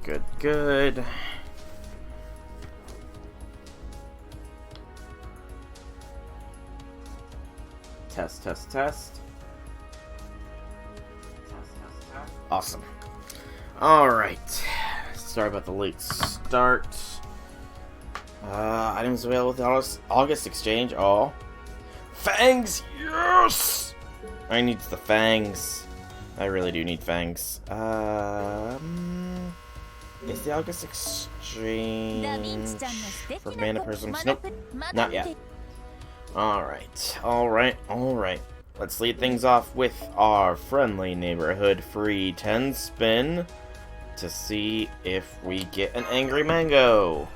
good, good. Test, test, test. Awesome. Alright. Sorry about the late start. Items available with the August exchange. Oh. Fangs! Yes! I need the fangs. I really do need fangs. Is the August exchange for mana prisms? Nope. Not yet. Alright, alright, alright. Let's lead things off with our friendly neighborhood free 10 spin to see if we get an angry mango.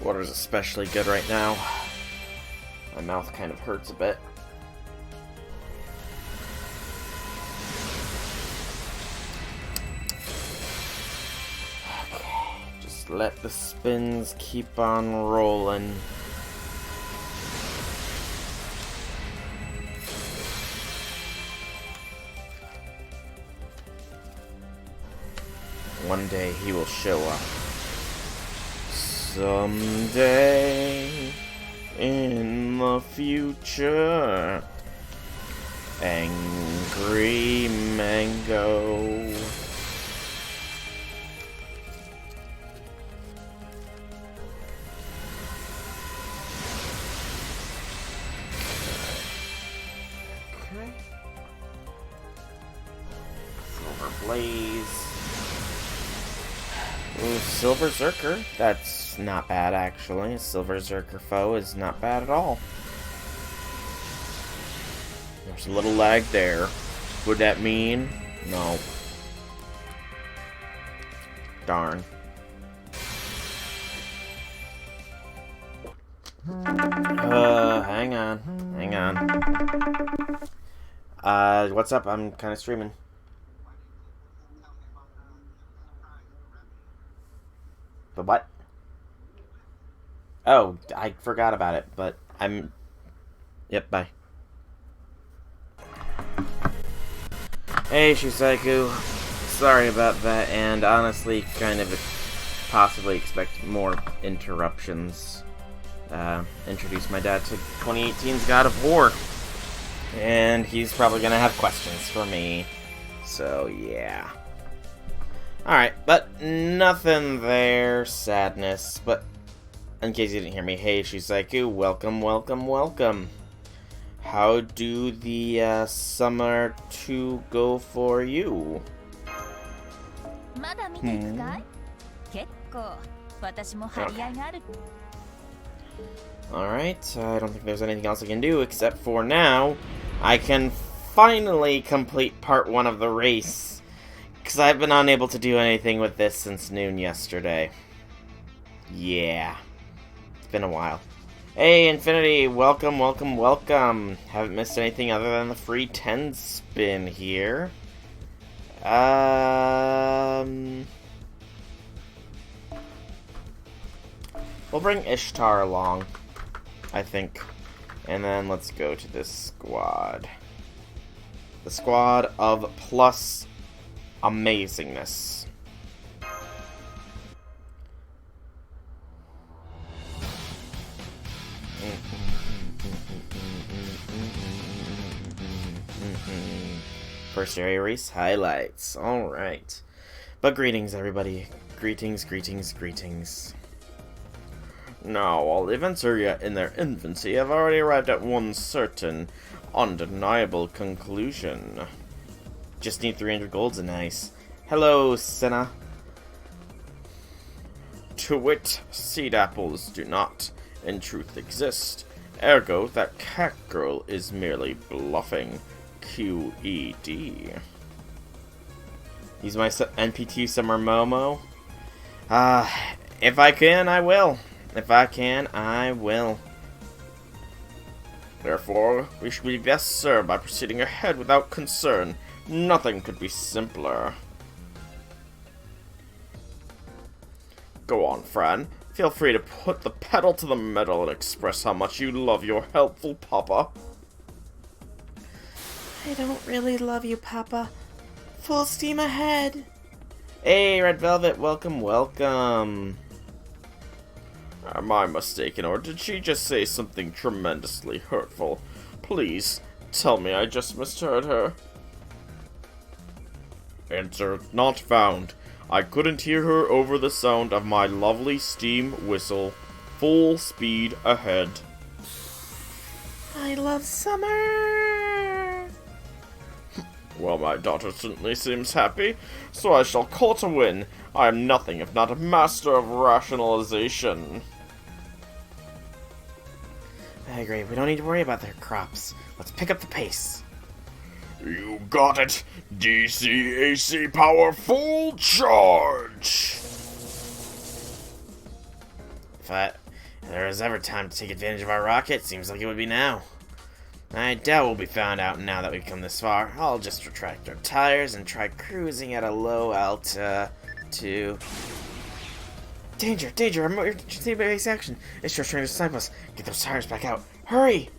Water's especially good right now. My mouth kind of hurts a bit. Okay, just let the spins keep on rolling. One day he will show up. Someday in the future, angry mango. Okay. Silver Blaze. Ooh, Silver Zerker. That's not bad, actually. A Silver Zerker foe is not bad at all. There's a little lag there. Would that mean? No. Darn. Hang on. Hang on. What's up? I'm kind of streaming. The what? Oh, I forgot about it, but I'm... Yep, bye. Hey, Shusaku. Sorry about that, and honestly, kind of possibly expect more interruptions. Introduce my dad to 2018's God of War. And he's probably gonna have questions for me. So, yeah. Alright, but nothing there. Sadness. But in case you didn't hear me, hey Shusaku, welcome, welcome, welcome. How do the Summer 2 go for you? Alright, I don't think there's anything else I can do, except for now, I can finally complete part 1 of the race. Because I've been unable to do anything with this since noon yesterday. Yeah. It's been a while. Hey, Infinity! Welcome, welcome, welcome! Haven't missed anything other than the free 10 spin here. We'll bring Ishtar along, I think. And then let's go to this squad. The squad of plus amazingness. First area race highlights. Alright. But greetings, everybody. Greetings, greetings, greetings. Now, all events are yet in their infancy have already arrived at one certain, undeniable conclusion. Just need 300 golds and nice. Hello, Senna. To wit, seed apples do not, in truth, exist. Ergo, that cat girl is merely bluffing. QED. Use my NPT Summer Momo. If I can, I will. If I can, I will. Therefore, we should be best served by proceeding ahead without concern. Nothing could be simpler. Go on, Fran. Feel free to put the pedal to the metal and express how much you love your helpful papa. I don't really love you, Papa. Full steam ahead. Hey, Red Velvet, welcome, welcome. Am I mistaken, or did she just say something tremendously hurtful? Please, tell me I just misheard her. Answer not found. I couldn't hear her over the sound of my lovely steam whistle. Full speed ahead. I love summer. Well, my daughter certainly seems happy, so I shall call it a win. I am nothing if not a master of rationalization. I agree. We don't need to worry about their crops. Let's pick up the pace. You got it! DC-AC power full charge! If there was ever time to take advantage of our rocket, seems like it would be now. I doubt we'll be found out now that we've come this far. I'll just retract our tires and try cruising at a low altitude. Danger! Danger! Emergency base action! It's just trying to snipe us. Get those tires back out. Hurry!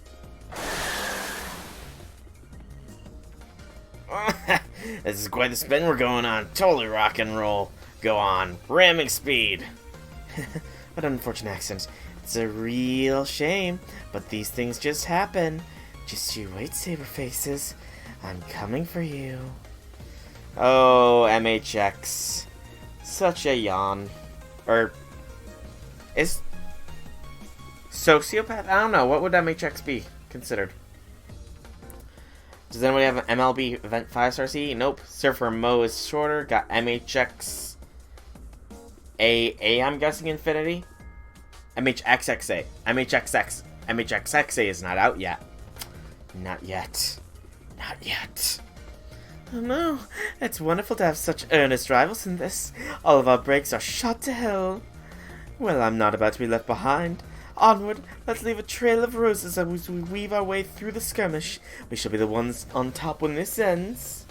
This is quite the spin we're going on. Totally rock and roll. Go on. Ramming speed. What an unfortunate accident. It's a real shame, but these things just happen. Just you wait, Saber Faces. I'm coming for you. Oh, MHX. Such a yawn. Or is sociopath? I don't know. What would MHX be considered? Does anybody have an MLB Event 5-star C? Nope. Surfer Mo is shorter. Got MHX A, I'm guessing Infinity. MHXXA. MHXX. MHXXA is not out yet. Not yet. Not yet. Oh no. It's wonderful to have such earnest rivals in this. All of our brakes are shot to hell. Well, I'm not about to be left behind. Onward, let's leave a trail of roses as we weave our way through the skirmish. We shall be the ones on top when this ends.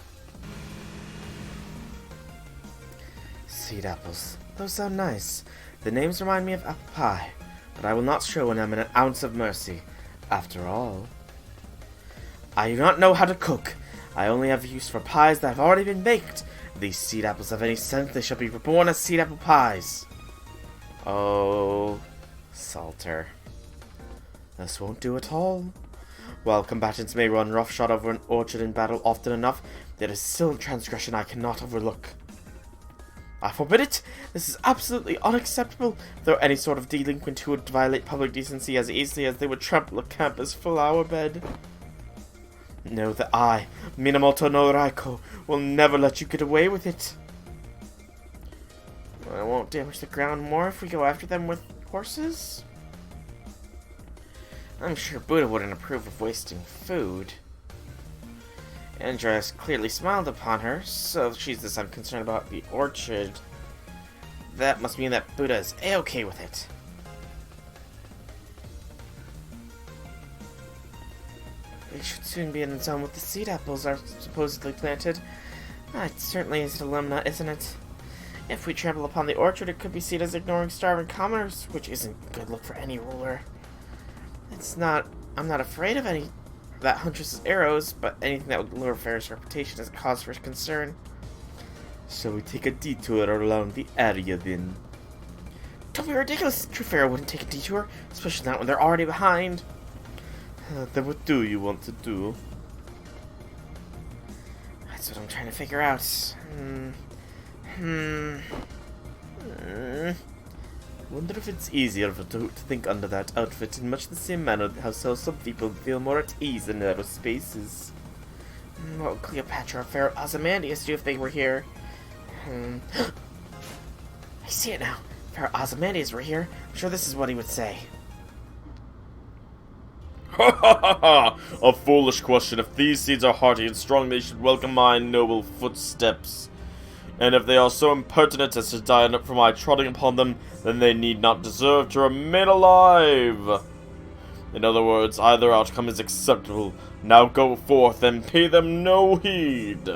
Seed apples. Those sound nice. The names remind me of apple pie, but I will not show them an ounce of mercy. After all, I do not know how to cook. I only have use for pies that have already been baked. If these seed apples have any sense, they shall be reborn as seed apple pies. Oh, Salter. This won't do at all. While combatants may run roughshod over an orchard in battle often enough, there is still a transgression I cannot overlook. I forbid it! This is absolutely unacceptable! Though any sort of delinquent who would violate public decency as easily as they would trample a campus flower bed. Know that I, Minamoto no Raiko, will never let you get away with it. I won't damage the ground more if we go after them with horses? I'm sure Buddha wouldn't approve of wasting food. Andres clearly smiled upon her, so she's this unconcerned about the orchard. That must mean that Buddha is A-okay with it. We should soon be in the zone with the seed apples are supposedly planted. It certainly is a dilemma, isn't it? If we trample upon the orchard, it could be seen as ignoring starving commoners, which isn't a good look for any ruler. I'm not afraid of that huntress's arrows, but anything that would lower Farrah's reputation is a cause for concern. Shall we take a detour around the area then? Don't be ridiculous! True Farrah wouldn't take a detour, especially not when they're already behind. Then what do you want to do? That's what I'm trying to figure out. Wonder if it's easier to think under that outfit in much the same manner how some people feel more at ease in narrow spaces. What would Cleopatra or Pharaoh Ozymandias do if they were here? I see it now. If Pharaoh Ozymandias were here, I'm sure this is what he would say. Ha ha ha ha! A foolish question. If these seeds are hearty and strong, they should welcome my noble footsteps. And if they are so impertinent as to die for my trotting upon them, then they need not deserve to remain alive. In other words, either outcome is acceptable. Now go forth and pay them no heed.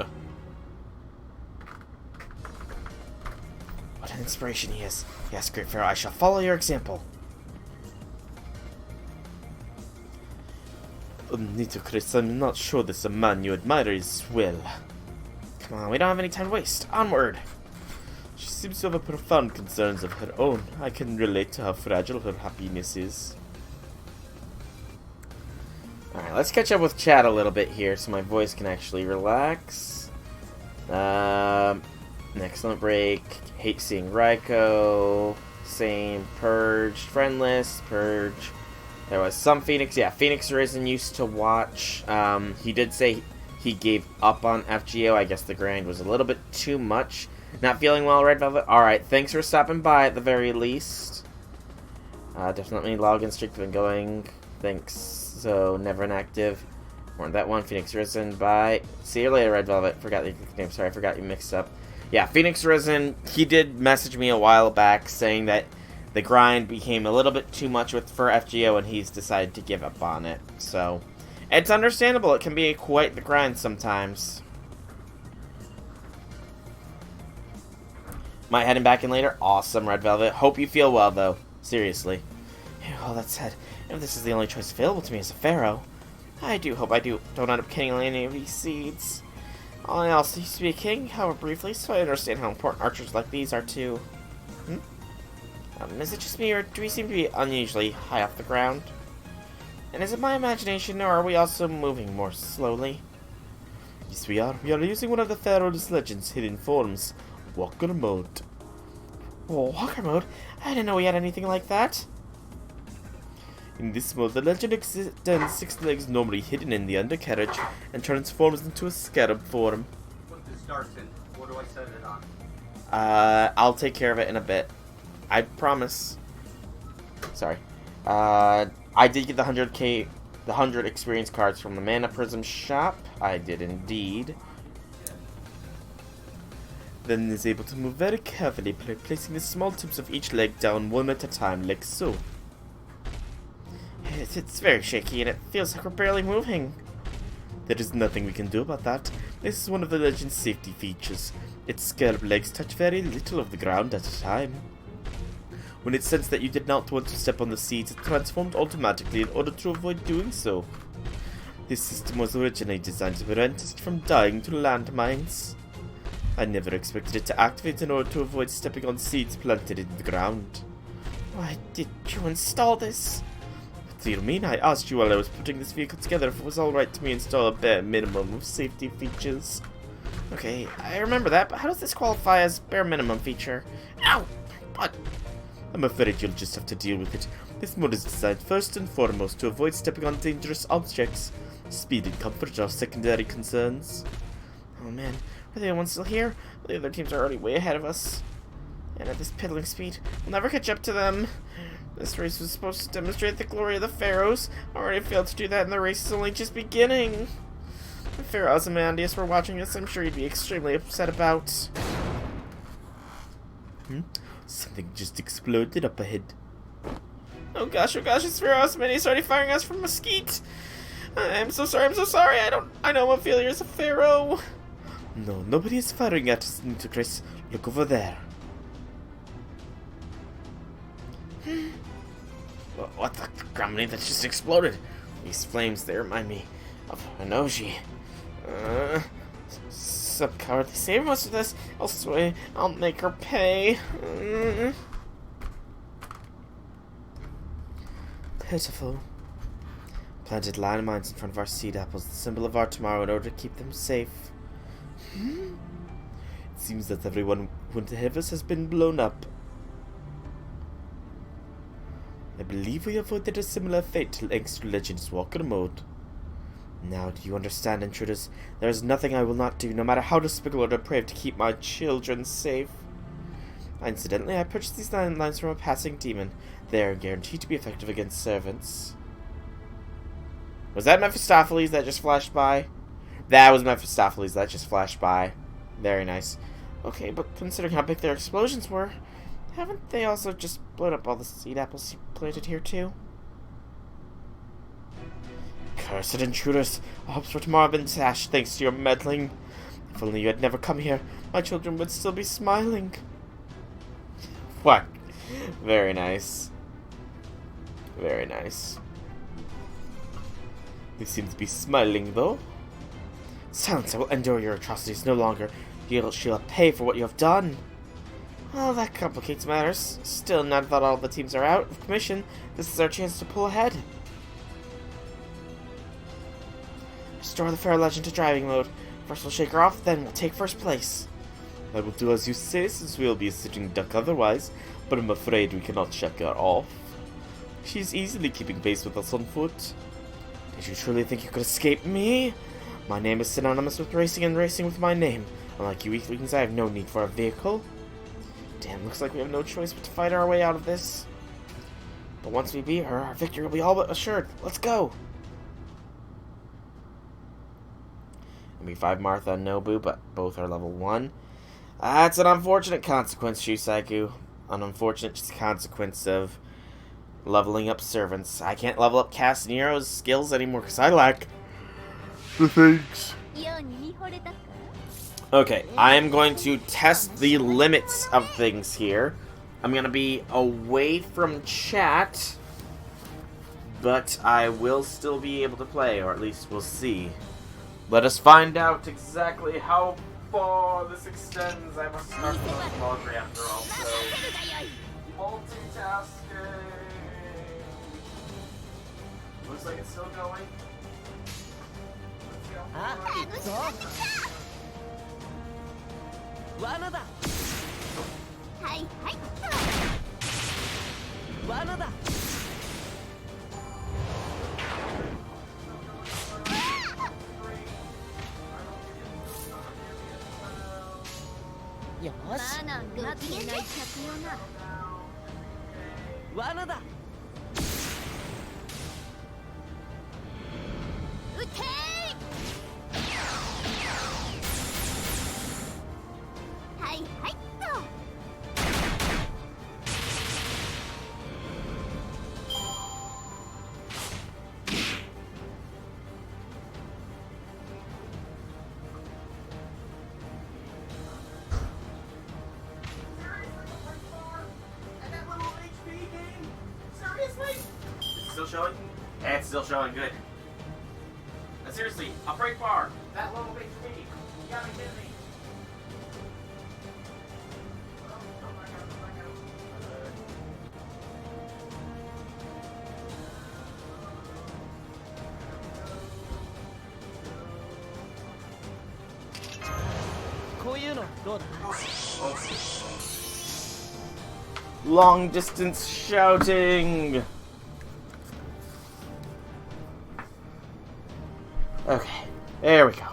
What an inspiration he is. Yes, great Pharaoh, I shall follow your example. Nitocris, I'm not sure this man you admire is well. Come on, we don't have any time to waste. Onward! She seems to have profound concerns of her own. I can relate to how fragile her happiness is. Alright, let's catch up with chat a little bit here so my voice can actually relax. An excellent break. Hate seeing Raiko. Same. Purged. Friendless. Purge. There was some Phoenix. Yeah, Phoenix Risen used to watch. He did say he gave up on FGO. I guess the grind was a little bit too much. Not feeling well, Red Velvet? Alright, thanks for stopping by at the very least. Definitely login streak been going. Thanks. So, never inactive. More than that one. Phoenix Risen. Bye. See you later, Red Velvet. Forgot your name. Sorry, I forgot you mixed up. Yeah, Phoenix Risen. He did message me a while back saying that the grind became a little bit too much for FGO and he's decided to give up on it. So, it's understandable. It can be quite the grind sometimes. Might heading back in later. Awesome, Red Velvet. Hope you feel well, though. Seriously. All that said, if this is the only choice available to me as a pharaoh, I do hope I don't end up killing any of these seeds. All else used to be a king, however briefly, so I understand how important archers like these are too. Is it just me, or do we seem to be unusually high off the ground? And is it my imagination, or are we also moving more slowly? Yes, we are. We are using one of the Pharaoh's Legends' hidden forms, Walker Mode. Oh, Walker Mode? I didn't know we had anything like that. In this mode, the legend extends 6 legs normally hidden in the undercarriage and transforms into a scarab form. What this starts in? What do I set it on? I'll take care of it in a bit. I promise. Sorry. I did get the 100 experience cards from the Mana Prism shop. I did indeed. Then is able to move very carefully, placing the small tips of each leg down one at a time, like so. It's very shaky, and it feels like we're barely moving. There is nothing we can do about that. This is one of the legend's safety features. Its scarab legs touch very little of the ground at a time. When it sensed that you did not want to step on the seeds, it transformed automatically in order to avoid doing so. This system was originally designed to prevent us from dying to landmines. I never expected it to activate in order to avoid stepping on seeds planted in the ground. Why did you install this? What do you mean? I asked you while I was putting this vehicle together if it was alright to me install a bare minimum of safety features. Okay, I remember that, but how does this qualify as bare minimum feature? Ow! What? I'm afraid you'll just have to deal with it. This mode is designed first and foremost to avoid stepping on dangerous objects. Speed and comfort are secondary concerns. Oh man, are the other ones still here? The other teams are already way ahead of us. And at this piddling speed, we'll never catch up to them. This race was supposed to demonstrate the glory of the pharaohs. Already failed to do that, and the race is only just beginning. If Pharaoh Ozymandias were watching this, I'm sure he'd be extremely upset about. Something just exploded up ahead. Oh gosh, it's Pharaoh Ozymandias already firing us from Mesquite. I'm so sorry. I know I'm a failure as a pharaoh. No, nobody is firing at us, Nitocris. Look over there. What the company that just exploded? These flames, they remind me of Hanoji. Some cowardly saved most of this. I'll make her pay. Pitiful. Planted landmines in front of our seed apples, the symbol of our tomorrow, in order to keep them safe. It seems that everyone who went ahead of us has been blown up. I believe we avoided a similar fate thanks to Legends Walker Mode. Now, do you understand, intruders? There is nothing I will not do, no matter how despicable or depraved, to keep my children safe. Incidentally, I purchased these landmines from a passing demon. They are guaranteed to be effective against servants. Was that Mephistopheles that just flashed by? That was Mephistopheles that just flashed by. Very nice. Okay, but considering how big their explosions were, haven't they also just blown up all the seed apples you planted here too? Cursed intruders! Our hopes for tomorrow have been dashed thanks to your meddling. If only you had never come here, my children would still be smiling. What? Very nice. Very nice. You seem to be smiling, though. Silence, I will endure your atrocities no longer. You shall pay for what you have done. Well, that complicates matters. Still, now that all the teams are out of commission, this is our chance to pull ahead. Restore the Fair Legend to driving mode. First we'll shake her off, then we'll take first place. I will do as you say, since we'll be a sitting duck otherwise, but I'm afraid we cannot check her off. She's easily keeping pace with us on foot. Did you truly think you could escape me? My name is synonymous with racing and racing with my name. Unlike you weaklings, I have no need for a vehicle. Damn, looks like we have no choice but to fight our way out of this. But once we beat her, our victory will be all but assured. Let's go! MB5 Martha and Nobu, but both are level 1. That's an unfortunate consequence, Shusaku. An unfortunate consequence of leveling up servants. I can't level up Casiniero's skills anymore because I lack the things. Okay, I am going to test the limits of things here. I'm going to be away from chat, but I will still be able to play, or at least we'll see. Let us find out exactly how far this extends. I must start the laundry after all, so multitasking. Looks like it's still going. Let's go. Still showing? Yeah, it's still showing. Good. Seriously, a break bar. That level of HP. You gotta be kidding me. Long distance shouting. Okay, there we go.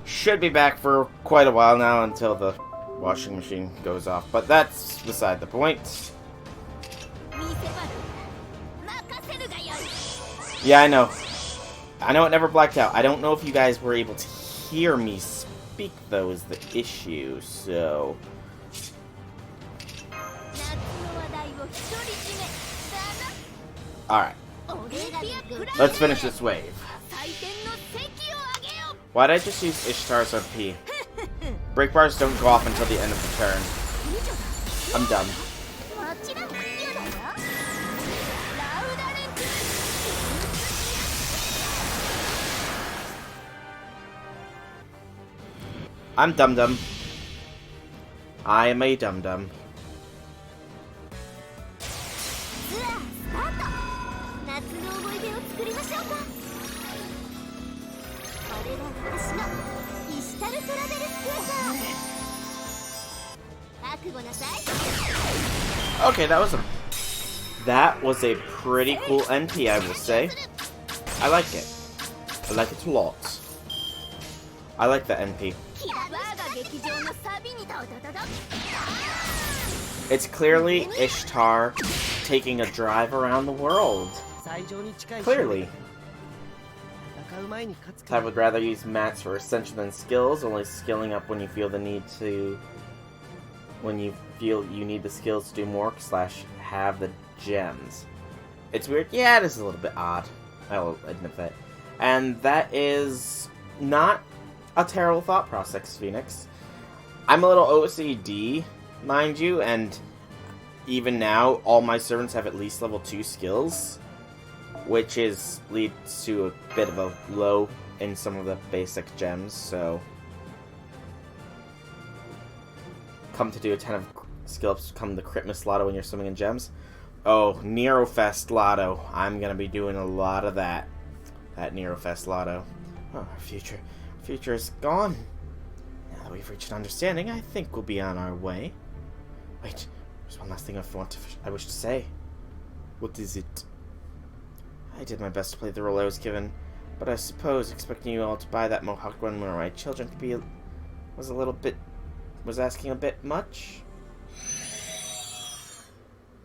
Should be back for quite a while now until the washing machine goes off, but that's beside the point. Yeah, I know. I know it never blacked out. I don't know if you guys were able to hear me speak, though, is the issue, so... Alright. Let's finish this wave. Why'd I just use Ishtar's RP? Break bars don't go off until the end of the turn. I'm done. I'm dum-dum. I am a dum-dum. Okay, that was a pretty cool NP, I will say. I like it. I like it a lot. I like the NP. It's clearly Ishtar taking a drive around the world. Clearly. I would rather use mats for ascension than skills, only skilling up when you feel the need to... When you feel you need the skills to do more, / have the gems. It's weird. Yeah, it is a little bit odd. I'll admit that. And that is not a terrible thought process, Phoenix. I'm a little OCD mind you, and even now, all my servants have at least level 2 skills, which leads to a bit of a low in some of the basic gems, so come to do a ton of skill ups, come the crit miss lotto when you're swimming in gems. Oh, Nerofest lotto. I'm gonna be doing a lot of that. That Nerofest lotto. Oh, our future is gone. Now that we've reached an understanding, I think we'll be on our way. Wait, there's one last thing I wish to say. What is it? I did my best to play the role I was given, but I suppose expecting you all to buy that mohawk when we were my children was asking a bit much.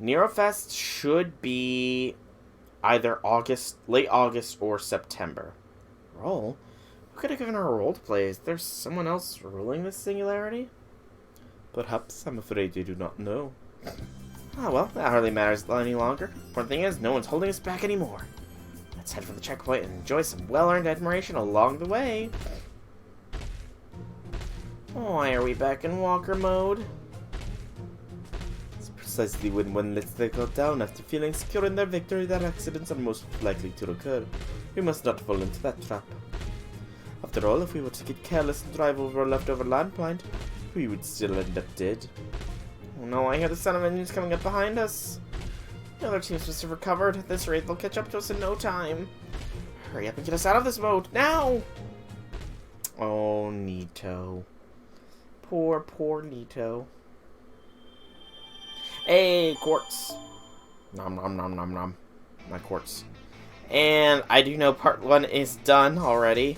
Nerofest should be either late August or September. Role? Who could have given her a role to play? Is there someone else ruling this singularity? Perhaps. I'm afraid you do not know. Ah, well, that hardly matters any longer. Important thing is, no one's holding us back anymore. Let's head for the checkpoint and enjoy some well-earned admiration along the way. Why are we back in walker mode? It's precisely when one lets their guard down after feeling secure in their victory that accidents are most likely to occur. We must not fall into that trap. After all, if we were to get careless and drive over a leftover landmine, we would still end up dead. Oh no, I hear the sound of engines coming up behind us. The other teams must have recovered. At this rate, they'll catch up to us in no time. Hurry up and get us out of this mode, now! Oh, Nito. Poor Nito. Hey, quartz. Nom nom nom nom nom. My quartz. And I do know part 1 is done already.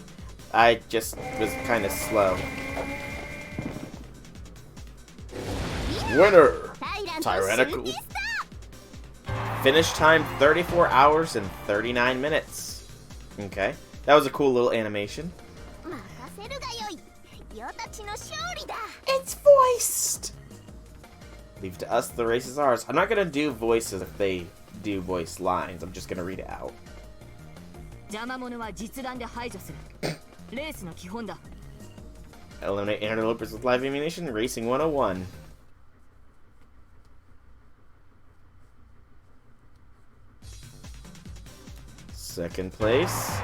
I just was kind of slow. Winner! Tyrannical. Finish time 34 hours and 39 minutes. Okay. That was a cool little animation. It's voiced! Leave it to us, the race is ours. I'm not gonna do voices if they do voice lines. I'm just gonna read it out. Eliminate interlopers with live ammunition, Racing 101. Second place.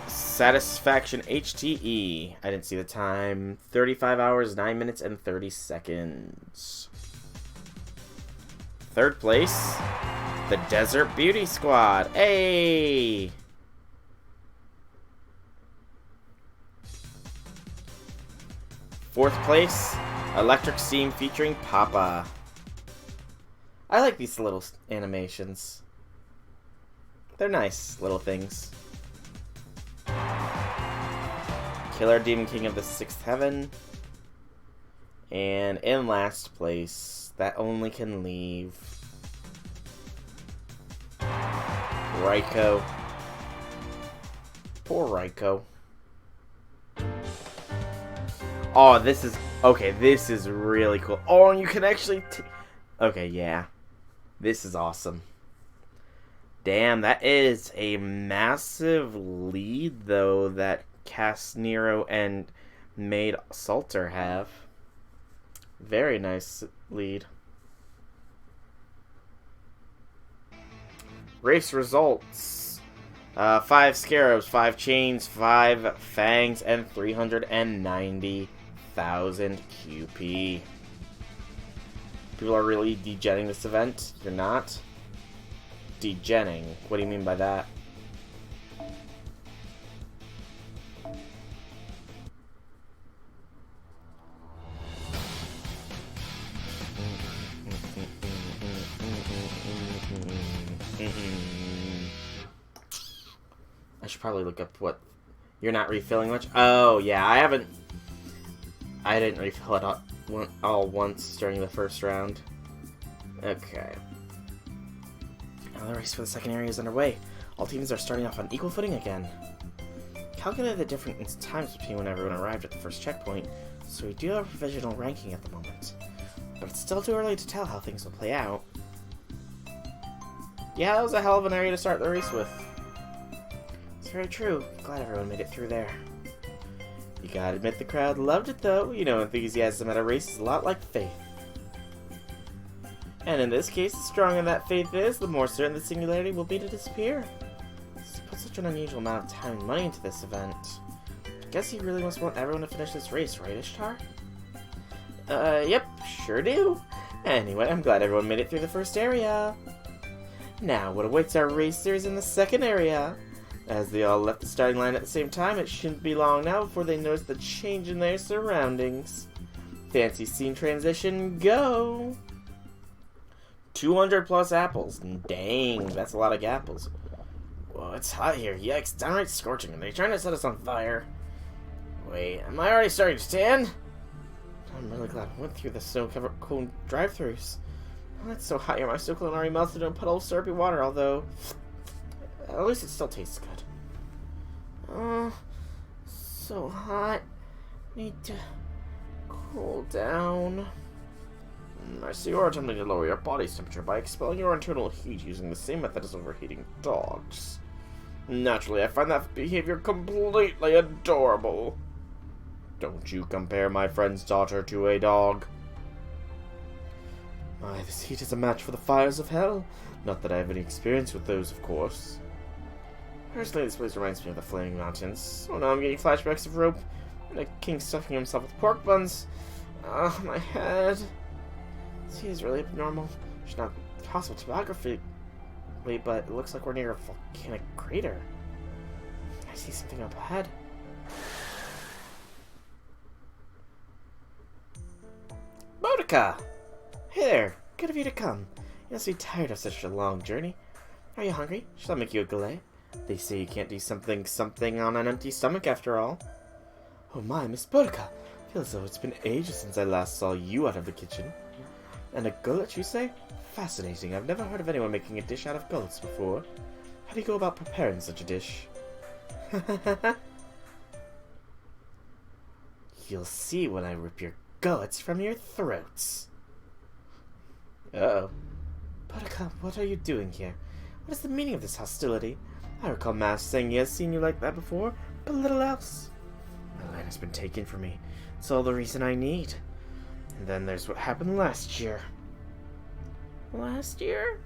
Satisfaction HTE. I didn't see the time. 35 hours, 9 minutes, and 30 seconds. Third place. The Desert Beauty Squad. Hey! Fourth place. Electric Steam featuring Papa. I like these little animations. They're nice little things. Killer Demon King of the Sixth Heaven. And in last place, that only can leave Raiko. Poor Raiko. Oh, this is... Okay, this is really cool. Oh, and you can actually... Okay, yeah. This is awesome. Damn, that is a massive lead, though, that Cass Nero and Maid Salter have. Very nice lead. Race results. 5 Scarabs, 5 Chains, 5 Fangs, and 390,000 QP. People are really degenning this event? You're not? Degenning. What do you mean by that? I should probably look up what... You're not refilling much? Oh, yeah, I didn't refill it all once during the first round. Okay. Now the race for the second area is underway. All teams are starting off on equal footing again. Calculate the difference in times between when everyone arrived at the first checkpoint, so we do have a provisional ranking at the moment. But it's still too early to tell how things will play out. Yeah, that was a hell of an area to start the race with. It's very true. Glad everyone made it through there. You gotta admit the crowd loved it though. You know, enthusiasm at a race is a lot like faith. And in this case, the stronger that faith is, the more certain the singularity will be to disappear. He's put such an unusual amount of time and money into this event. Guess he really must want everyone to finish this race, right, Ishtar? Yep, sure do. Anyway, I'm glad everyone made it through the first area. Now, what awaits our racers in the second area? As they all left the starting line at the same time, it shouldn't be long now before they notice the change in their surroundings. Fancy scene transition, go! 200 plus apples. Dang, that's a lot of apples. Whoa, it's hot here. Yikes, downright scorching. Are they trying to set us on fire? Wait, am I already starting to tan? I'm really glad I went through the snow-covered cone drive-thrus. Oh, it's so hot here. My snow cone already melted in a puddle of syrupy water, although at least it still tastes good. Oh, so hot. Need to cool down. I see you're attempting to lower your body's temperature by expelling your internal heat using the same method as overheating dogs. Naturally, I find that behavior completely adorable. Don't you compare my friend's daughter to a dog. My, this heat is a match for the fires of hell. Not that I have any experience with those, of course. Personally, this place reminds me of the Flaming Mountains. Oh no, I'm getting flashbacks of rope and a king stuffing himself with pork buns. Ah, my head. This heat is really abnormal. Should not be possible topography. Wait, but it looks like we're near a volcanic crater. I see something up ahead. Boudica! Hey there, good of you to come. You must be tired of such a long journey. Are you hungry? Shall I make you a galette? They say you can't do something on an empty stomach after all. Oh my, Miss Boudica! Feels as though it's been ages since I last saw you out of the kitchen. And a gullet, you say? Fascinating. I've never heard of anyone making a dish out of gullets before. How do you go about preparing such a dish? You'll see when I rip your gullets from your throats. Uh-oh. Boudica, what are you doing here? What is the meaning of this hostility? I recall Mash saying he has seen you like that before, but little else. My land has been taken from me. It's all the reason I need. And then there's what happened last year. Last year?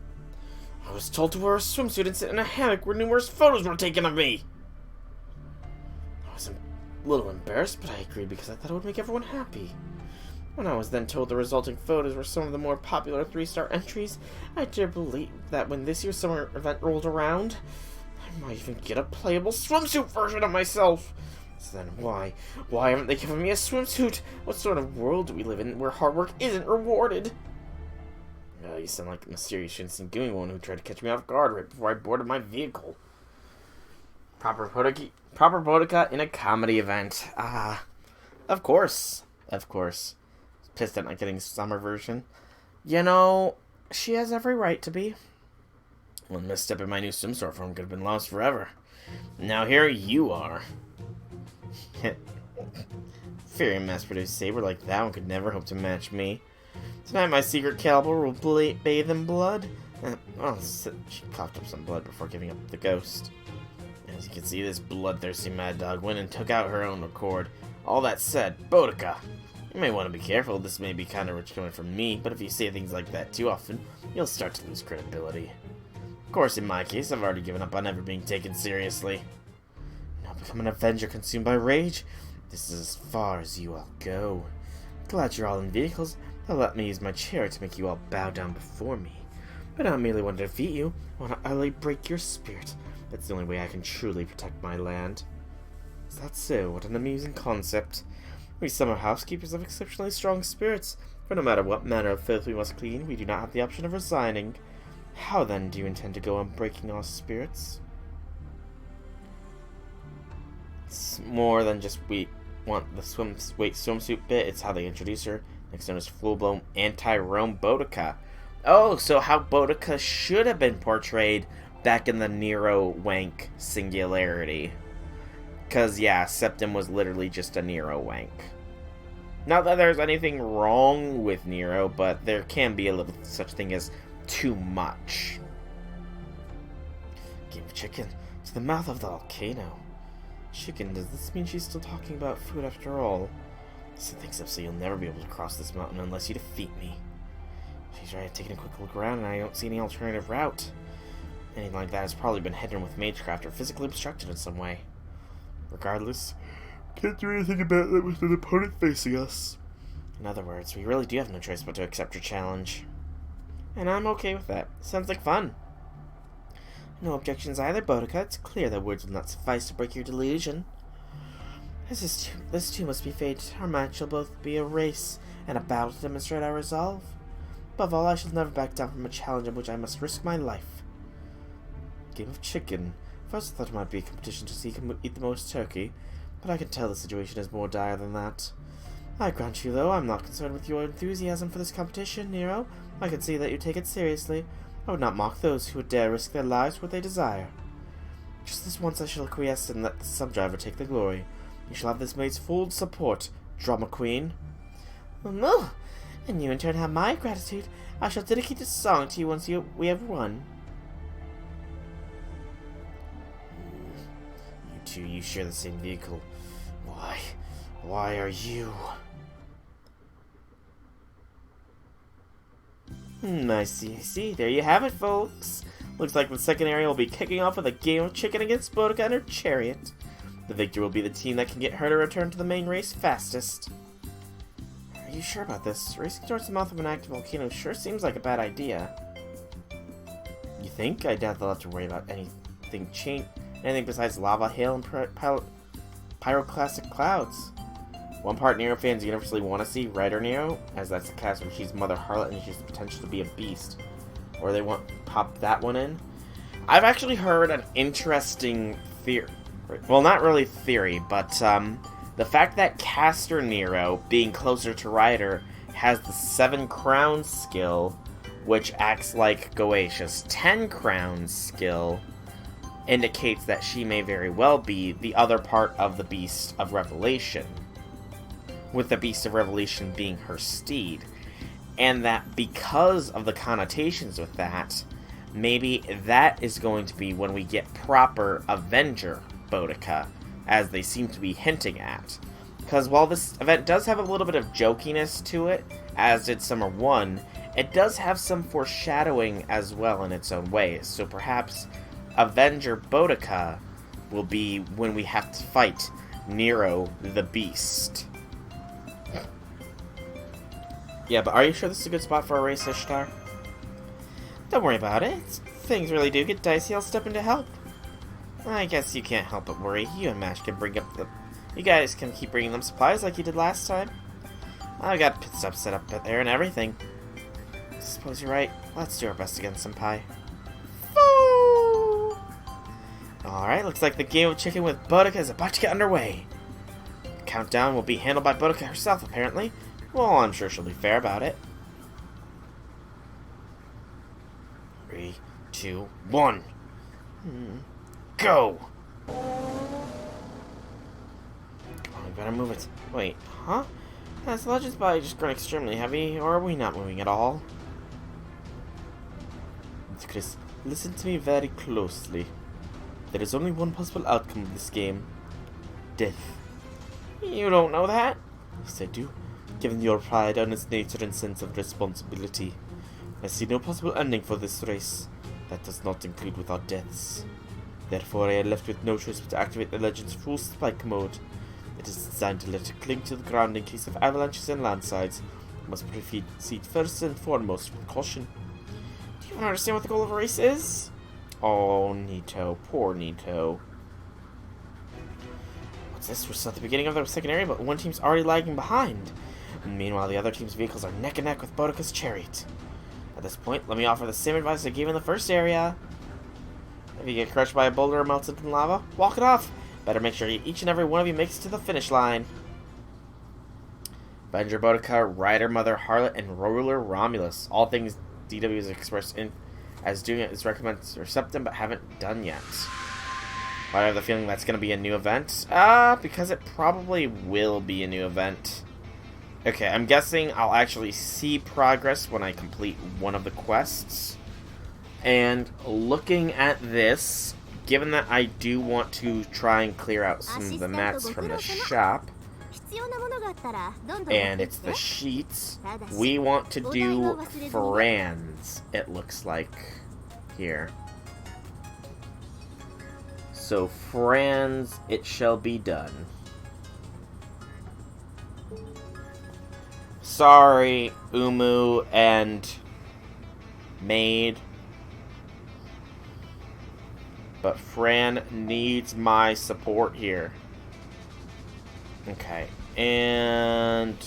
I was told to wear a swimsuit and sit in a hammock where numerous photos were taken of me. I was a little embarrassed, but I agreed because I thought it would make everyone happy. When I was then told the resulting photos were some of the more popular 3-star entries, I dare believe that when this year's summer event rolled around, I might even get a playable swimsuit version of myself. So then why haven't they given me a swimsuit? What sort of world do we live in where hard work isn't rewarded? You sound like a mysterious Shinsengumi one who tried to catch me off guard right before I boarded my vehicle. Proper Boudica in a comedy event. Of course. Pissed at not getting a summer version. You know, she has every right to be. One misstep in my new swimsuit form could have been lost forever. Now here you are. Fearing mass-produced saber like that one could never hope to match me. Tonight my secret caliber will bathe in blood. She coughed up some blood before giving up the ghost. As you can see, this bloodthirsty mad dog went and took out her own accord. All that said, Boudica, you may want to be careful. This may be kind of rich coming from me, but if you say things like that too often, you'll start to lose credibility. Of course, in my case, I've already given up on ever being taken seriously. Now become an avenger consumed by rage. This is as far as you all go. Glad you're all in vehicles. They'll let me use my chair to make you all bow down before me. But I don't merely want to defeat you. I want to utterly break your spirit. That's the only way I can truly protect my land. Is that so? What an amusing concept. We summer housekeepers have exceptionally strong spirits, for no matter what manner of filth we must clean, we do not have the option of resigning. How then do you intend to go on breaking our spirits? It's more than just we want the swimsuit bit, it's how they introduce her, next known as full-blown anti-Rome Boudica. Oh, so how Boudica should have been portrayed back in the Nero wank singularity. Because, yeah, Septim was literally just a Nero wank. Not that there's anything wrong with Nero, but there can be a little such thing as too much. Game of chicken to the mouth of the volcano. Chicken, does this mean she's still talking about food after all? She thinks so you'll never be able to cross this mountain unless you defeat me. She's right, taking a quick look around and I don't see any alternative route. Anything like that has probably been hidden with magecraft or physically obstructed in some way. Regardless, can't do anything about that with an opponent facing us. In other words, we really do have no choice but to accept your challenge. And I'm okay with that. Sounds like fun. No objections either, Boudica. It's clear that words will not suffice to break your delusion. This too must be fate. Our match shall both be a race and a battle to demonstrate our resolve. Above all, I shall never back down from a challenge in which I must risk my life. Game of chicken. First I thought it might be a competition to see who can eat the most turkey, but I can tell the situation is more dire than that. I grant you, though, I'm not concerned with your enthusiasm for this competition, Nero. I can see that you take it seriously. I would not mock those who would dare risk their lives for what they desire. Just this once I shall acquiesce and let the sub-driver take the glory. You shall have this maid's full support, Drama Queen. Oh, and you in turn have my gratitude. I shall dedicate this song to you once we have won. You two, you share the same vehicle. Why are you... I see. There you have it, folks. Looks like the second area will be kicking off with a game of chicken against Boudica and her chariot. The victor will be the team that can get her to return to the main race fastest. Are you sure about this? Racing towards the mouth of an active volcano sure seems like a bad idea. You think? I doubt they'll have to worry about anything besides lava, hail, and pyroclastic clouds. One part Nero fans universally want to see, right or Nero, as that's the cast where she's Mother Harlot and she has the potential to be a beast. Or they want to pop that one in. I've actually heard an interesting theory. Well, not really theory, but the fact that Caster Nero, being closer to Ryder, has the 7 crowns skill, which acts like Goatia's 10 crowns skill, indicates that she may very well be the other part of the Beast of Revelation, with the Beast of Revelation being her steed. And that because of the connotations with that, maybe that is going to be when we get proper Avenger Boudica, as they seem to be hinting at. Because while this event does have a little bit of jokiness to it, as did Summer 1, it does have some foreshadowing as well in its own ways. So perhaps Avenger Boudica will be when we have to fight Nero the Beast. Yeah, but are you sure this is a good spot for a race, Ishtar? Don't worry about it. Things really do get dicey. I'll step in to help. I guess you can't help but worry. You and Mash can bring up the... You guys can keep bringing them supplies like you did last time. I got pit stops set up there and everything. Suppose you're right. Let's do our best again, Senpai. Foo! Alright, looks like the game of chicken with Boudica is about to get underway. The countdown will be handled by Boudica herself, apparently. Well, I'm sure she'll be fair about it. 3, 2, 1. Go! Come on, we better move it. Wait, huh? Has the Legend's body just grown extremely heavy, or are we not moving at all? Chris, listen to me very closely. There is only one possible outcome of this game. Death. You don't know that? Yes, I do. Given your pride and its nature and sense of responsibility, I see no possible ending for this race. That does not include without deaths. Therefore, I am left with no choice but to activate the Legend's full spike mode. It is designed to let it cling to the ground in case of avalanches and landslides. It must proceed first and foremost with caution. Do you understand what the goal of a race is? Oh, Nito. Poor Nito. What's this? We're still at the beginning of the second area, but one team's already lagging behind. And meanwhile, the other team's vehicles are neck and neck with Boudica's chariot. At this point, let me offer the same advice I gave in the first area. If you get crushed by a boulder or melted in lava, walk it off. Better make sure each and every one of you makes it to the finish line. Avenger Boudica, Rider Mother Harlot, and Ruler Romulus. All things DW has expressed as doing it is recommended to accept them, but haven't done yet. Why do I have the feeling that's going to be a new event? Because it probably will be a new event. Okay, I'm guessing I'll actually see progress when I complete one of the quests. And looking at this given that I do want to try and clear out some of the mats from the shop, and it's the sheets, we want to do Franz, it looks like, here. So Franz, it shall be done. Sorry, Umu and Maid, but Fran needs my support here. Okay, and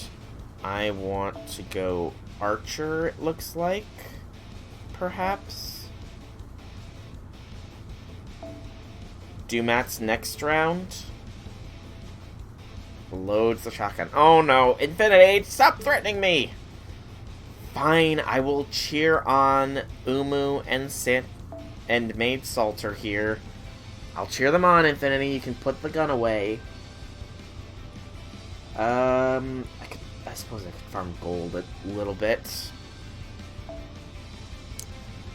I want to go Archer, it looks like, perhaps. Do Matt's next round. Loads the shotgun. Oh no, Infinity, stop threatening me! Fine, I will cheer on Umu and Maid Salter here. I'll cheer them on, Infinity. You can put the gun away. I suppose I could farm gold a little bit.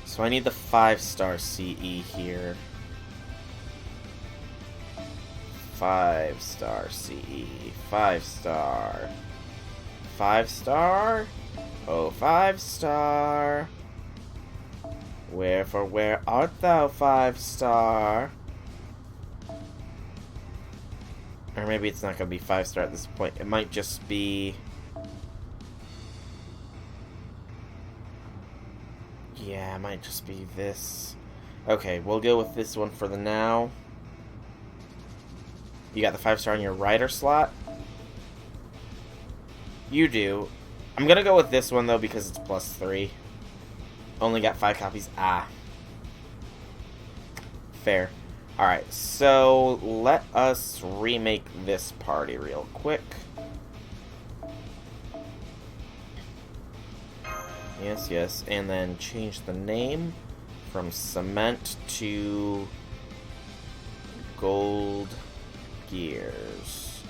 So I need the 5-star CE here. 5-star CE. 5-star. 5-star? Oh, 5-star. Wherefore, where art thou, 5-star? Or maybe it's not going to be 5-star at this point. It might just be... Yeah, it might just be this. Okay, we'll go with this one for the now. You got the 5-star in your rider slot? You do. I'm going to go with this one, though, because it's +3. Only got 5 copies. Ah. Fair. Alright, so let us remake this party real quick. Yes, yes. And then change the name from Cement to Gold Gears.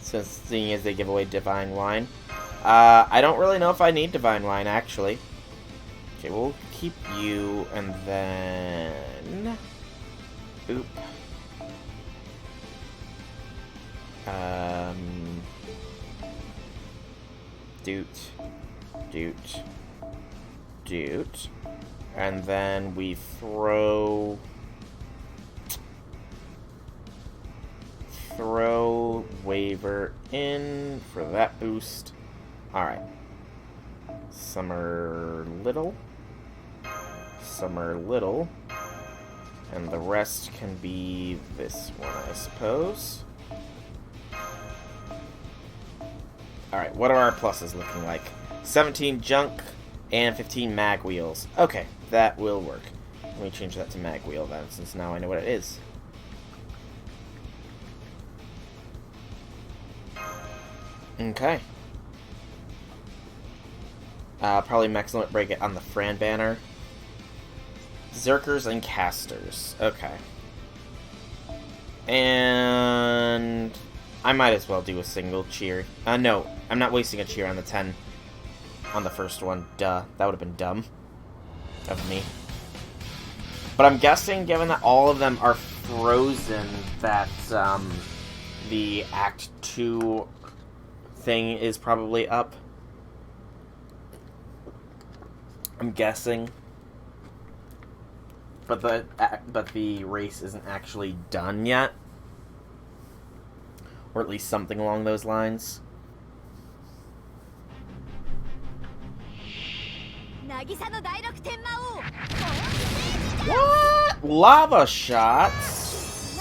Since seeing as they give away Divine Wine. I don't really know if I need Divine Wine, actually. Okay, we'll keep you, and then... Oop. Doot. And then we throw Waver in for that boost. Alright. Summer Little. And the rest can be this one, I suppose. Alright, what are our pluses looking like? 17 junk and 15 mag wheels. Okay, that will work. Let me change that to mag wheel then, since now I know what it is. Okay. Probably max limit break it on the Fran banner. Zerkers and casters. Okay. And I might as well do a single cheer. No, I'm not wasting a cheer on the 10 on the first one. Duh. That would have been dumb of me. But I'm guessing, given that all of them are frozen, that the Act 2 thing is probably up. I'm guessing. But the race isn't actually done yet. Or at least something along those lines. What? Lava shots?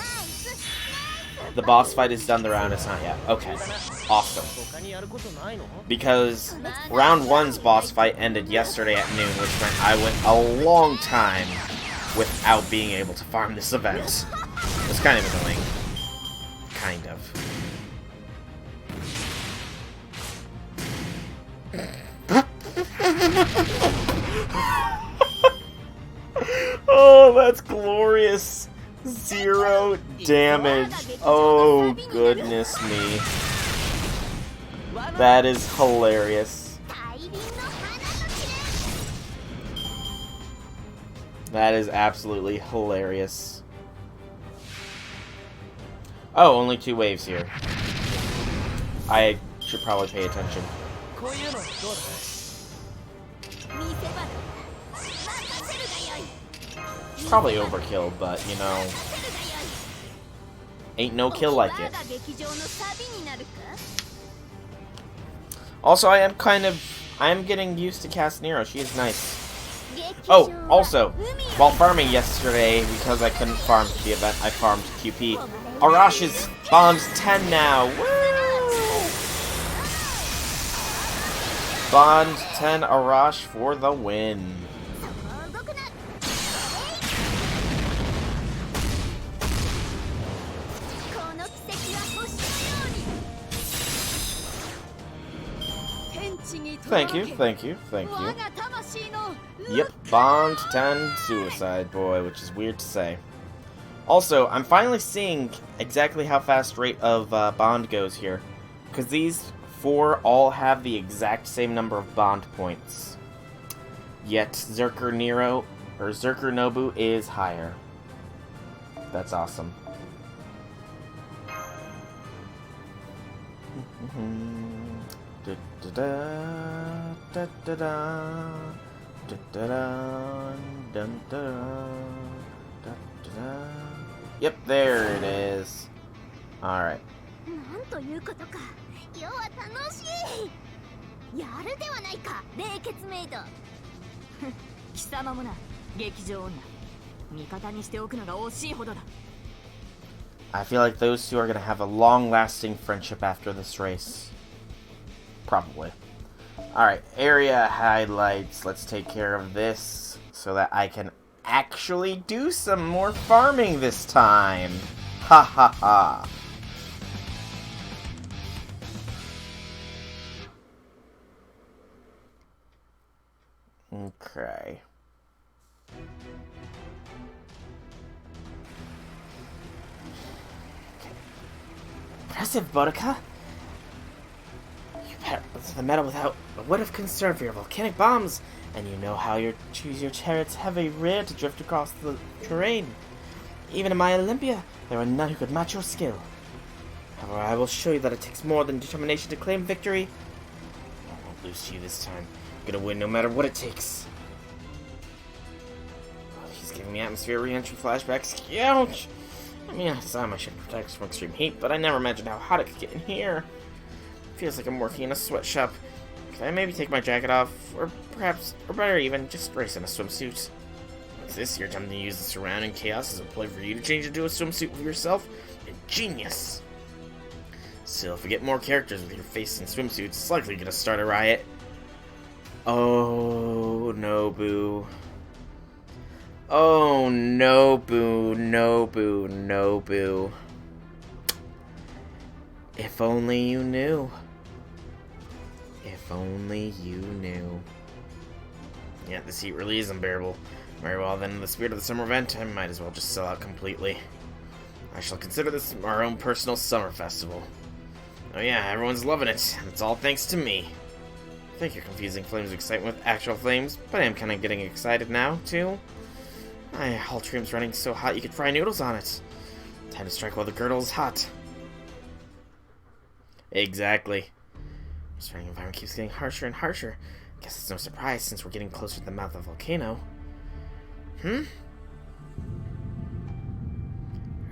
The boss fight is done, the round is not yet. Okay. Awesome. Because round 1's boss fight ended yesterday at noon, which meant I went a long time without being able to farm this event. It's kind of annoying. Kind of. Oh, that's glorious. 0 damage. Oh, goodness me. That is hilarious. That is absolutely hilarious. Oh, only 2 waves here. I should probably pay attention. Probably overkill, but, you know, ain't no kill like it. Also, I am getting used to Castanero. She is nice. Oh, also, while farming yesterday, because I couldn't farm the event, I farmed QP. Arash is Bond 10 now. Woo! Bond 10 Arash for the win. Thank you, thank you, thank you. Yep, Bond 10 Suicide Boy, which is weird to say. Also, I'm finally seeing exactly how fast rate of Bond goes here. Because these 4 all have the exact same number of Bond points. Yet, Zerker Nero, or Zerker Nobu is higher. That's awesome. Yep, there it is. Alright. I feel like those two are going to have a long-lasting friendship after this race. Probably. Alright, area highlights. Let's take care of this so that I can actually do some more farming this time. Ha ha ha. Okay. Impressive, Boudica. You paddled into the meadow without a whit of concern for your volcanic bombs, and you know how you choose your chariot's heavy rear to drift across the terrain. Even in my Olympia, there were none who could match your skill. However, I will show you that it takes more than determination to claim victory. I won't lose to you this time. I'm gonna win no matter what it takes. Oh, he's giving me atmosphere re-entry flashbacks. Ouch! I mean, I saw my ship protects from extreme heat, but I never imagined how hot it could get in here. Feels like I'm working in a sweatshop. Can I maybe take my jacket off? Or perhaps, or better even, just race in a swimsuit? What's this? You're attempting to use the surrounding chaos as a play for you to change into a swimsuit for yourself? Ingenious! Still, if we get more characters with your face in swimsuits, it's likely gonna start a riot. Oh, Nobu. Oh, Nobu, Nobu, Nobu. If only you knew. If only you knew. Yeah, this heat really is unbearable. Very well, then, in the spirit of the summer event, I might as well just sell out completely. I shall consider this our own personal summer festival. Oh yeah, everyone's loving it, and it's all thanks to me. I think you're confusing flames of excitement with actual flames, but I am kind of getting excited now, too. My Haltrium's running so hot you could fry noodles on it. Time to strike while the girdle is hot. Exactly. The surrounding environment keeps getting harsher and harsher. Guess it's no surprise since we're getting closer to the mouth of the volcano.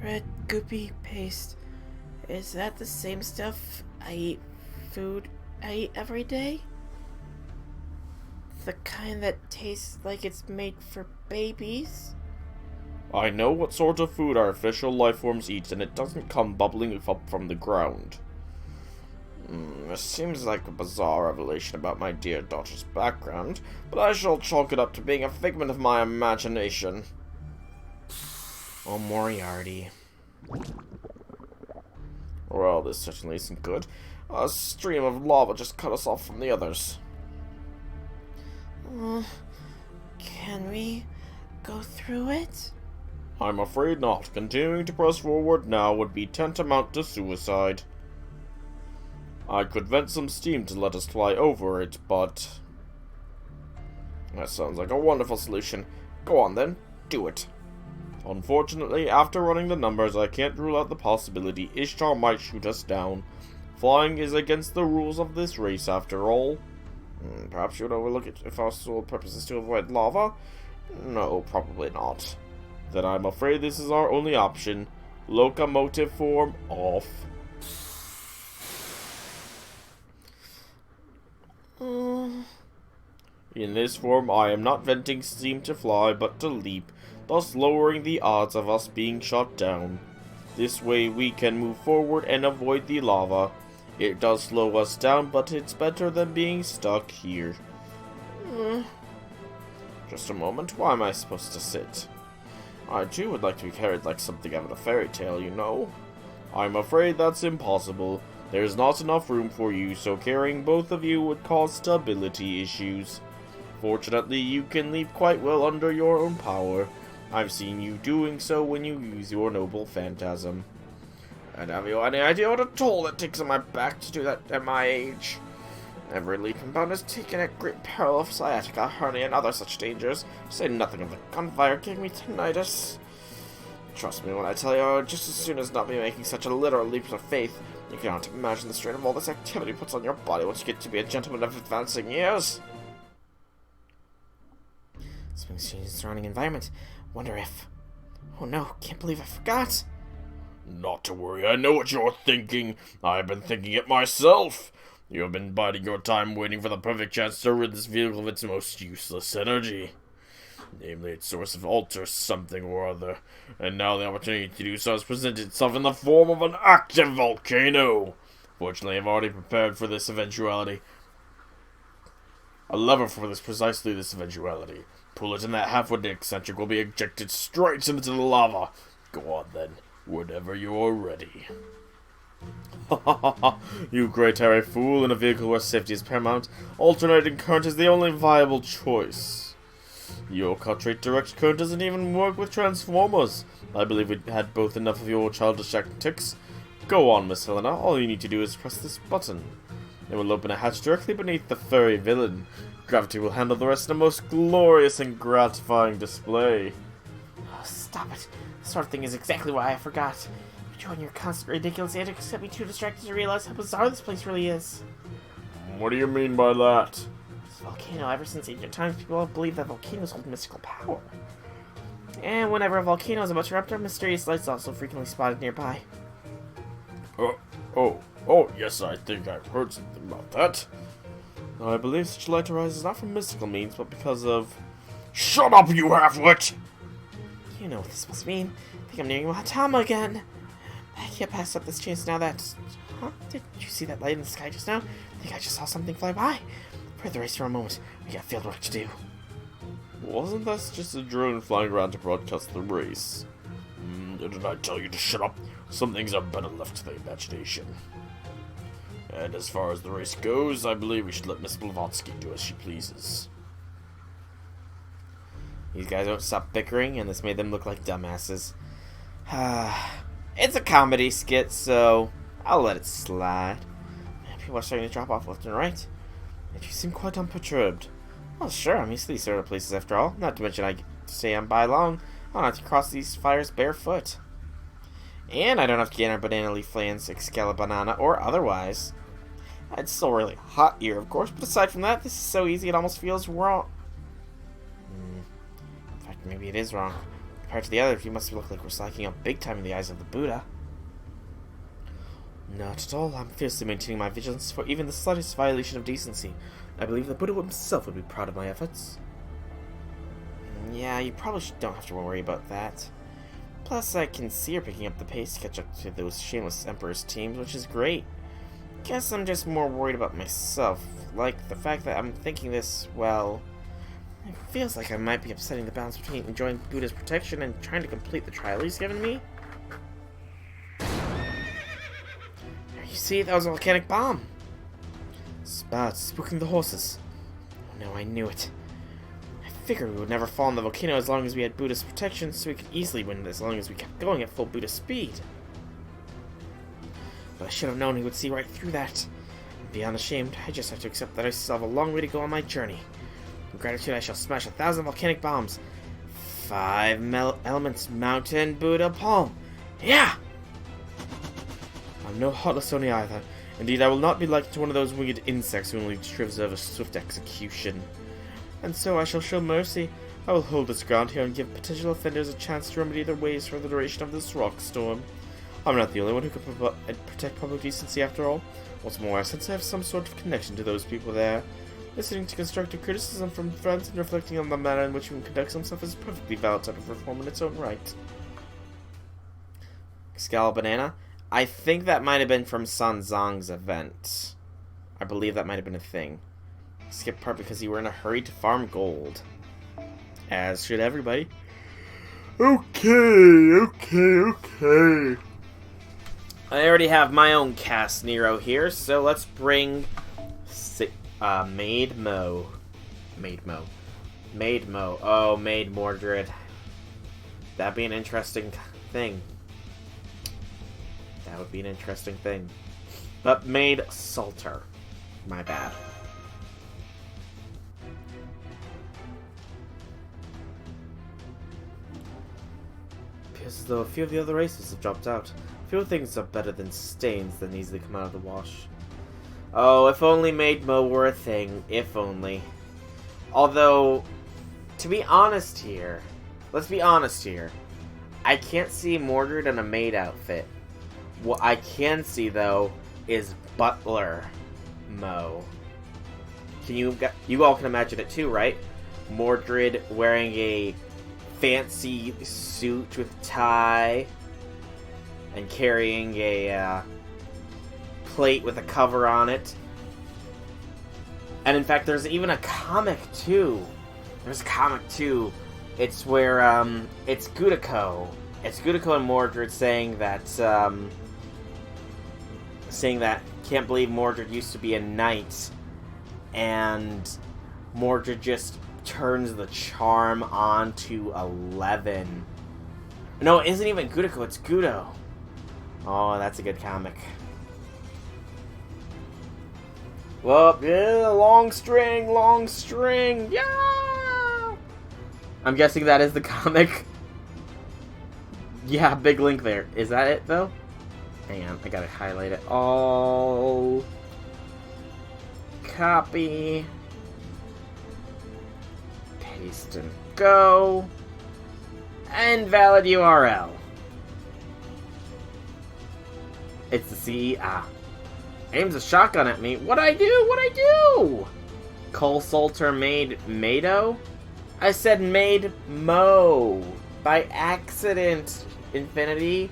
Red goopy paste. Is that the same stuff I eat every day? The kind that tastes like it's made for babies? I know what sort of food artificial life forms eat, and it doesn't come bubbling up from the ground. This seems like a bizarre revelation about my dear daughter's background, but I shall chalk it up to being a figment of my imagination. Oh, Moriarty. Well, this certainly isn't good. A stream of lava just cut us off from the others. Can we go through it? I'm afraid not. Continuing to press forward now would be tantamount to suicide. I could vent some steam to let us fly over it, but... That sounds like a wonderful solution. Go on then, do it. Unfortunately, after running the numbers, I can't rule out the possibility Ishtar might shoot us down. Flying is against the rules of this race, after all. Perhaps you would overlook it if our sole purpose is to avoid lava? No, probably not. Then I'm afraid this is our only option. Locomotive form off. In this form, I am not venting steam to fly, but to leap, thus lowering the odds of us being shot down. This way we can move forward and avoid the lava. It does slow us down, but it's better than being stuck here. Just a moment, why am I supposed to sit? I too would like to be carried like something out of a fairy tale, you know. I'm afraid that's impossible. There's not enough room for you, so carrying both of you would cause stability issues. Fortunately, you can leap quite well under your own power. I've seen you doing so when you use your noble phantasm. And have you any idea what a toll it takes on my back to do that at my age? Every leaping bound has taken at great peril of sciatica, hernia, and other such dangers, to say nothing of the gunfire giving me tinnitus. Trust me when I tell you, I would just as soon as not be making such a literal leap of faith. You cannot imagine the strain of all this activity puts on your body once you get to be a gentleman of advancing years. Something's changed in the surrounding environment. Wonder if... Oh no, can't believe I forgot. Not to worry, I know what you're thinking. I've been thinking it myself. You have been biding your time waiting for the perfect chance to rid this vehicle of its most useless energy. Namely, its source of alter something or other. And now the opportunity to do so has presented itself in the form of an active volcano. Fortunately, I've already prepared for this eventuality. A lever for precisely this eventuality. Pull it and that half-wooden eccentric will be ejected straight into the lava. Go on then, whenever you're ready. You great hairy fool, in a vehicle where safety is paramount, alternating current is the only viable choice. Your cut-rate direct current doesn't even work with transformers. I believe we had both enough of your childish antics. Go on, Miss Helena, all you need to do is press this button. It will open a hatch directly beneath the furry villain. Gravity will handle the rest in a most glorious and gratifying display. Oh, stop it. This sort of thing is exactly why I forgot. You and your constant ridiculous antics have me too distracted to realize how bizarre this place really is. What do you mean by that? This volcano, ever since ancient times, people have believed that volcanoes hold mystical power. And whenever a volcano is about to erupt, mysterious lights also frequently spotted nearby. Oh, yes, I think I've heard something about that. I believe such light arises not from mystical means, but because of... Shut up, you half-wit! You know what this must mean. I think I'm nearing Mahatama again. I can't pass up this chance now that... Huh? Did you see that light in the sky just now? I think I just saw something fly by. For the race for a moment. We got field work to do. Wasn't that just a drone flying around to broadcast the race? Didn't I tell you to shut up? Some things are better left to the imagination. And as far as the race goes, I believe we should let Miss Blavatsky do as she pleases. These guys don't stop bickering, and this made them look like dumbasses. It's a comedy skit, so I'll let it slide. People are starting to drop off left and right. And you seem quite unperturbed. Well, sure, I'm used to these sort of places after all. Not to mention I get to stay on by long. I don't have to cross these fires barefoot. And I don't have to get on banana leaf lands, Excalibanana, or otherwise. It's still really hot here, of course, but aside from that, this is so easy it almost feels wrong. In fact, maybe it is wrong. Compared to the other, you must look like we're slacking up big time in the eyes of the Buddha. Not at all. I'm fiercely maintaining my vigilance for even the slightest violation of decency. I believe the Buddha himself would be proud of my efforts. Yeah, you probably don't have to worry about that. Plus, I can see her picking up the pace to catch up to those shameless Emperor's teams, which is great. Guess I'm just more worried about myself. Like, the fact that I'm thinking this, well... It feels like I might be upsetting the balance between enjoying Buddha's protection and trying to complete the trial he's given me. You see, that was a volcanic bomb. Spots spooking the horses. Oh no, I knew it. I figured we would never fall in the volcano as long as we had Buddha's protection, so we could easily win as long as we kept going at full Buddha speed. But I should have known he would see right through that. Beyond ashamed, I just have to accept that I still have a long way to go on my journey. In gratitude, I shall smash 1,000 volcanic bombs. elements mountain Buddha palm. Yeah! I'm no heartless Oni either. Indeed, I will not be likened to one of those winged insects who only deserve a swift execution. And so I shall show mercy. I will hold this ground here and give potential offenders a chance to remedy their ways for the duration of this rock storm. I'm not the only one who can protect public decency after all. What's more, since I have some sort of connection to those people there, listening to constructive criticism from friends and reflecting on the manner in which one conducts himself is a perfectly valid type of reform in its own right. Scal Banana? I think that might have been from Sun Zong's event. I believe that might have been a thing. Skip part because you were in a hurry to farm gold. As should everybody. Okay. I already have my own cast Nero here, so let's bring Maid Mo. Oh, Maid Mordred. That'd be an interesting thing. That would be an interesting thing. But Maid Salter. My bad. Appears as though a few of the other races have dropped out. Few things are better than stains that easily come out of the wash. Oh, if only Maid Mo were a thing. If only. Although, to be honest here, let's be honest here. I can't see Mordred in a maid outfit. What I can see, though, is Butler Mo. You all can imagine it too, right? Mordred wearing a fancy suit with tie and carrying a plate with a cover on it. And in fact, there's even a comic too. It's where it's Gudako. It's Gudako and Mordred saying that can't believe Mordred used to be a knight, and Mordred just turns the charm on to 11. No, it isn't even Gudako, it's Gudo. Oh, that's a good comic. Well, yeah, long string, yeah! I'm guessing that is the comic. Yeah, big link there. Is that it, though? Hang on, I gotta highlight it all. Copy. Paste and go. Invalid URL. It's the CE. Aims a shotgun at me. What'd I do? Cole Salter made Mado? I said made Mo. By accident, Infinity.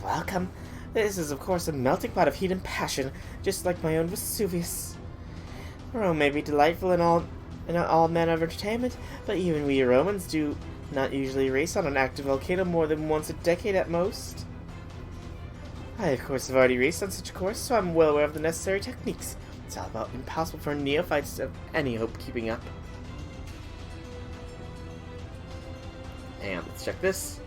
Welcome. This is, of course, a melting pot of heat and passion, just like my own Vesuvius. Rome may be delightful in all manner of entertainment, but even we Romans do not usually race on an active volcano more than once a decade at most. I, of course, have already raced on such a course, so I'm well aware of the necessary techniques. It's all about impossible for neophytes to have any hope keeping up. And let's check this.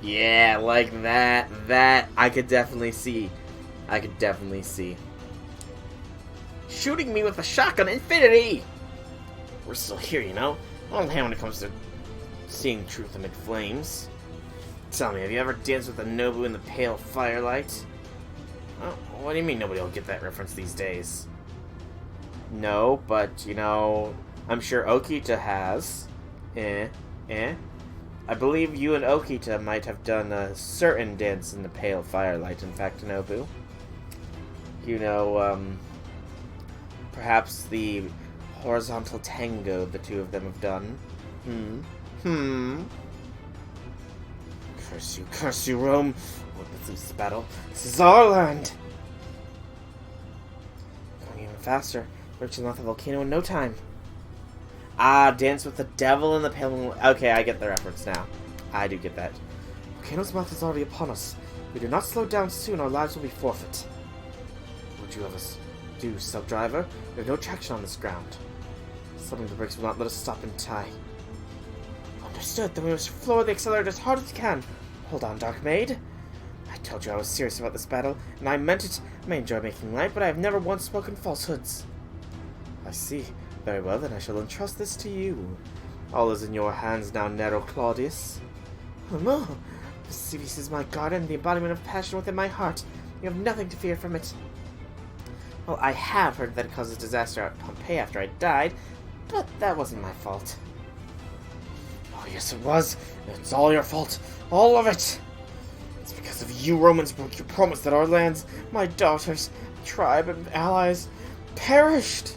Yeah, like that. That I could definitely see. Shooting me with a shotgun, Infinity! We're still here, you know? On hand when it comes to seeing truth amid flames. Tell me, have you ever danced with a Nobu in the pale firelight? Oh, what do you mean nobody will get that reference these days? No, but, you know, I'm sure Okita has. I believe you and Okita might have done a certain dance in the pale firelight, in fact, Nobu. You know, perhaps the horizontal tango the two of them have done. Curse you, Rome. What with this battle? This is our land! Going even faster. Reaching off the volcano in no time. Dance with the devil in the pale moonlight. Okay, I get the reference now. I do get that. Volcano's mouth is already upon us. If we do not slow down soon, our lives will be forfeit. What would you have us do, sub-driver? We have no traction on this ground. Something the brakes will not let us stop in time. Understood, then we must floor the accelerator as hard as we can. Hold on, Dark Maid. I told you I was serious about this battle, and I meant it. I may enjoy making light, but I have never once spoken falsehoods. I see. Very well, then I shall entrust this to you. All is in your hands now, Nero Claudius. No! Vesuvius is my guardian, the embodiment of passion within my heart. You have nothing to fear from it. Well, I have heard that it causes disaster at Pompeii after I died, but that wasn't my fault. Oh, yes, it was. It's all your fault. All of it. It's because of you Romans broke your promise that our lands, my daughters, tribe, and allies perished.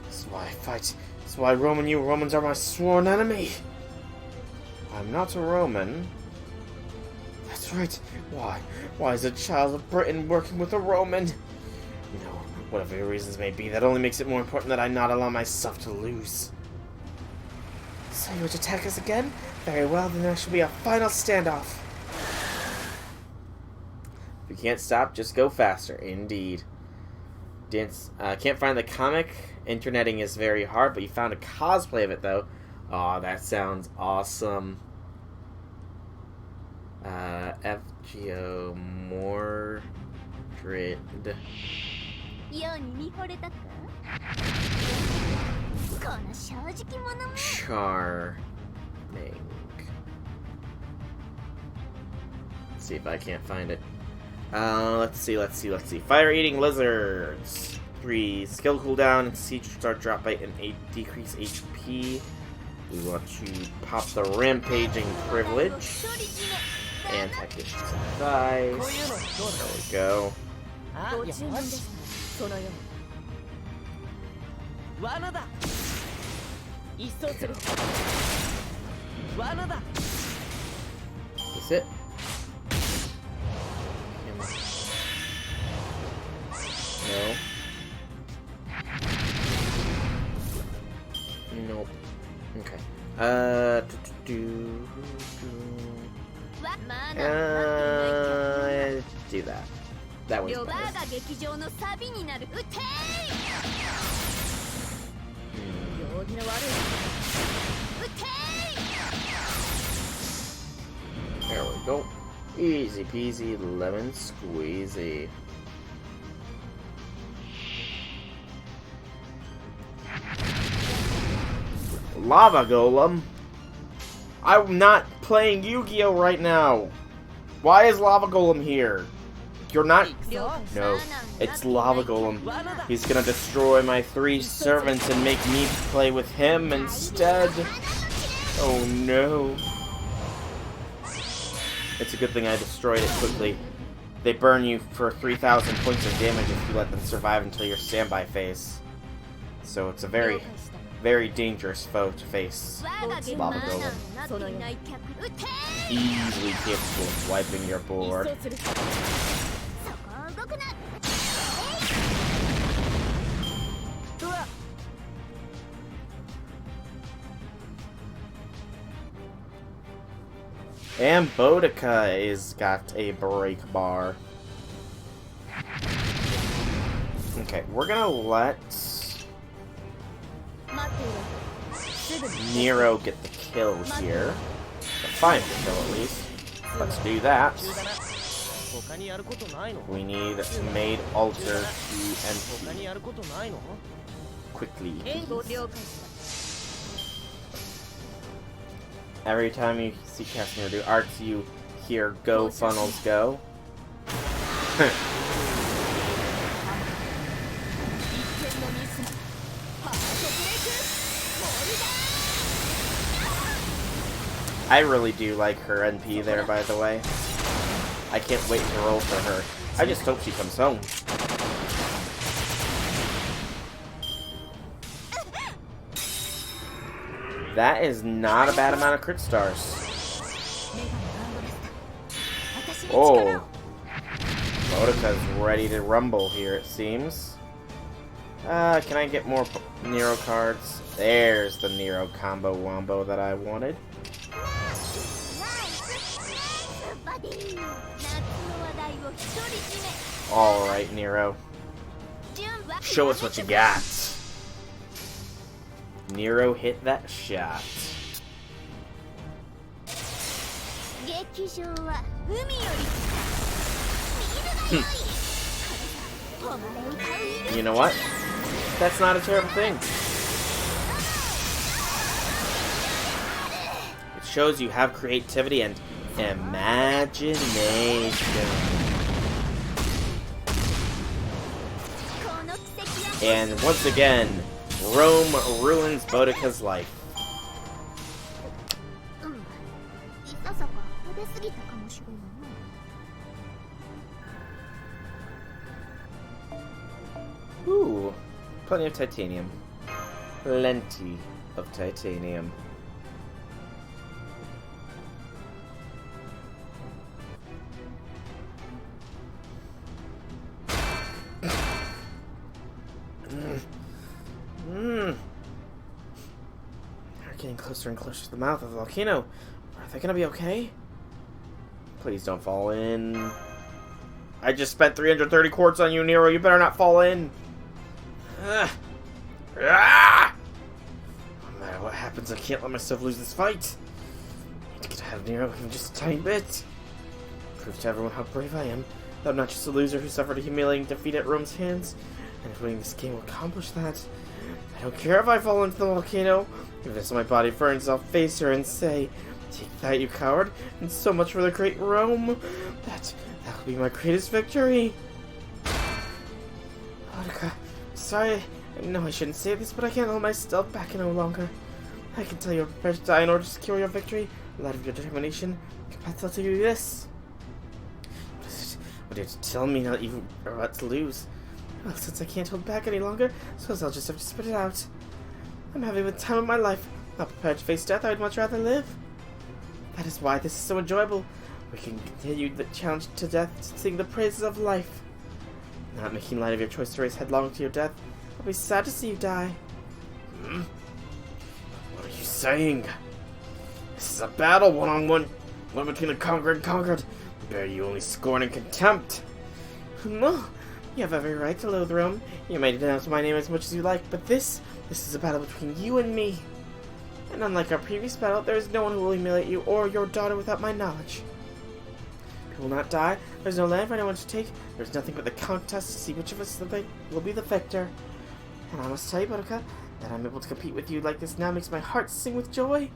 This is why I fight. This is why you Romans are my sworn enemy. I'm not a Roman. That's right. Why? Why is a child of Britain working with a Roman? No, whatever your reasons may be, that only makes it more important that I not allow myself to lose. So you would attack us again? Very well, then there shall be a final standoff. If you can't stop, just go faster. Indeed. Can't find the comic. Interneting is very hard, but you found a cosplay of it, though. Aw, that sounds awesome. FGO Mordred Charming. Let's see if I can't find it. Let's see. Fire-eating lizards. 3 skill cooldown, and siege start drop bite, and 8 decrease HP. We want to pop the rampaging privilege. And tactician advice. There we go. Is it? No. Nope. Okay. Do that. That one's There we go. Easy peasy lemon squeezy. Lava Golem? I'm not playing Yu-Gi-Oh! Right now. Why is Lava Golem here? You're not... No, it's Lava Golem. He's gonna destroy my 3 servants and make me play with him instead. Oh no. It's a good thing I destroyed it quickly. They burn you for 3,000 points of damage if you let them survive until your standby phase. So it's a very dangerous foe to face. Lava Golem. Easily capable of wiping your board. And Boudica is got a break bar. Okay, we're gonna let Nero get the kill here. Find the kill at least. Let's do that. We need Maid Alter to empty. Quickly. Every time you see casting or do arts, you hear "Go funnels go." I really do like her NP there, by the way. I can't wait to roll for her. I just hope she comes home. That is not a bad amount of crit stars. Oh. Boudica's ready to rumble here, it seems. Can I get more Nero cards? There's the Nero combo wombo that I wanted. Alright, Nero. Show us what you got. Nero hit that shot. You know what? That's not a terrible thing. It shows you have creativity and imagination. And once again, Rome ruins Boudica's life. Ooh, plenty of titanium. Plenty of titanium. We're getting closer and closer to the mouth of the volcano. Are they gonna be okay? Please don't fall in. I just spent 330 quartz on you, Nero. You better not fall in. No matter what happens, I can't let myself lose this fight. I need to get ahead of Nero even just a tiny bit. Prove to everyone how brave I am. That I'm not just a loser who suffered a humiliating defeat at Rome's hands. And if winning this game will accomplish that, I don't care if I fall into the volcano. Even as my body burns, I'll face her and say, "Take that, you coward, and so much for the great Rome. That'll be my greatest victory." Boudica, sorry, I know I shouldn't say this, but I can't hold myself back no longer. I can tell you're prepared to die in order to secure your victory. In light of your determination, I can tell you this. What is it? What did you tell me that you are about to lose? Well, since I can't hold back any longer, so I'll just have to spit it out. I'm having the time of my life. Not prepared to face death, I'd much rather live. That is why this is so enjoyable. We can continue the challenge to death, to sing the praises of life. Not making light of your choice to race headlong to your death. I'll be sad to see you die. What are you saying? This is a battle, one-on-one. One between the conquered and conquered. Bear you only scorn and contempt. No, you have every right to loathe Rome. You may denounce my name as much as you like, but this is a battle between you and me. And unlike our previous battle, there is no one who will humiliate you or your daughter without my knowledge. You will not die. There's no land for anyone to take. There's nothing but the contest to see which of us will be the victor. And I must tell you, Boudica, that I'm able to compete with you like this now makes my heart sing with joy.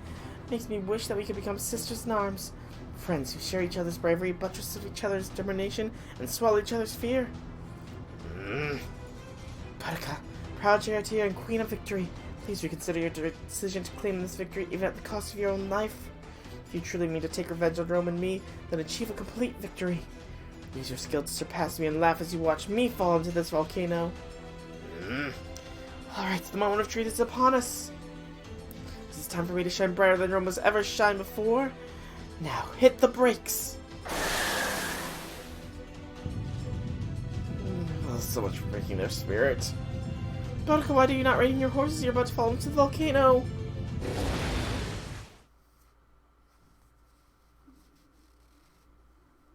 Makes me wish that we could become sisters in arms. Friends who share each other's bravery, buttress of each other's determination, and swallow each other's fear. Boudica, proud charioteer and queen of victory, please reconsider your decision to claim this victory even at the cost of your own life. If you truly mean to take revenge on Rome and me, then achieve a complete victory. Use your skill to surpass me and laugh as you watch me fall into this volcano. Alright, the moment of truth is upon us. This is time for me to shine brighter than Rome has ever shined before. Now, hit the brakes! Oh, so much for breaking their spirit. Boudica, why do you not rein your horses? You're about to fall into the volcano.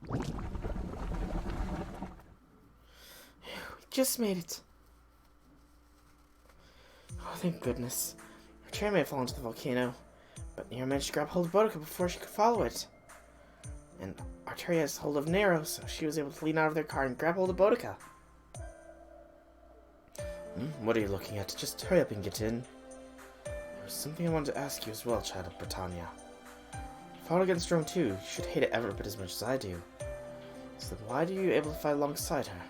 We just made it. Oh, thank goodness. Our train may have fallen into the volcano, but Nero managed to grab hold of Boudica before she could follow it. And Arteria has hold of Nero, so she was able to lean out of their car and grab hold of Boudica. What are you looking at? Just hurry up and get in. There was something I wanted to ask you as well, child of Britannia. You fought against Rome too. You should hate it every bit as much as I do. So then why are you able to fight alongside her?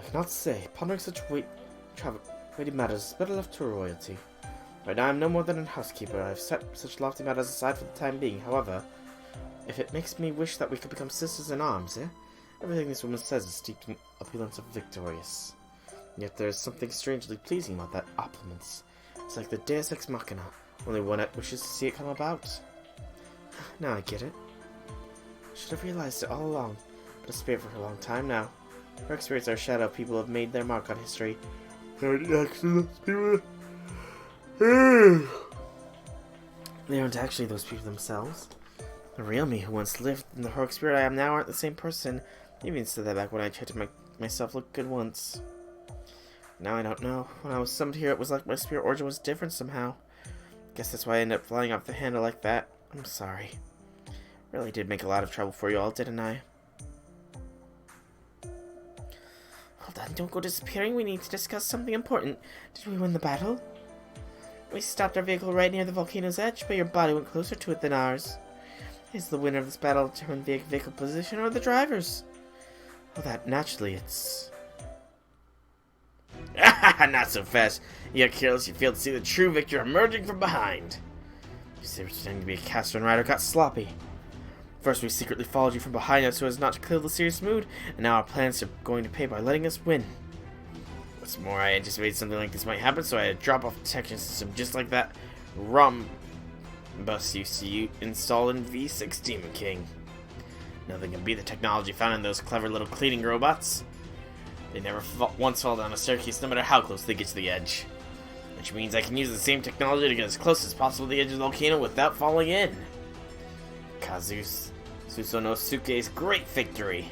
I cannot say. Pondering such weighty matters is better left to royalty. Right now I am no more than a housekeeper. I have set such lofty matters aside for the time being. However, if it makes me wish that we could become sisters in arms, everything this woman says is steeped in opulence of victorious. Yet there is something strangely pleasing about that opulence. It's like the Deus Ex Machina, only one wishes to see it come about. Now I get it. I should have realized it all along, but a spirit for a long time now. Her spirits are a shadow. People have made their mark on history. They aren't actually those people themselves. The real me who once lived in the heroic spirit I am now aren't the same person. I even said that back when I tried to make myself look good once. Now I don't know. When I was summoned here, it was like my spirit origin was different somehow. Guess that's why I ended up flying off the handle like that. I'm sorry. Really did make a lot of trouble for you all, didn't I? on, don't go disappearing. We need to discuss something important. Did we win the battle? We stopped our vehicle right near the volcano's edge, but your body went closer to it than ours. Is the winner of this battle determine the vehicle position or the driver's? Well, that naturally it's... Not so fast. You got careless, you failed to see the true victor emerging from behind. You say pretending to be a caster and rider got sloppy. First we secretly followed you from behind us so as not to kill the serious mood, and now our plans are going to pay by letting us win. What's more, I anticipated something like this might happen, so I had a drop-off detection system just like that bus you see installed in V6 Demon King. Nothing can beat the technology found in those clever little cleaning robots. They never once fall down a staircase no matter how close they get to the edge. Which means I can use the same technology to get as close as possible to the edge of the volcano without falling in. Susonosuke's great victory.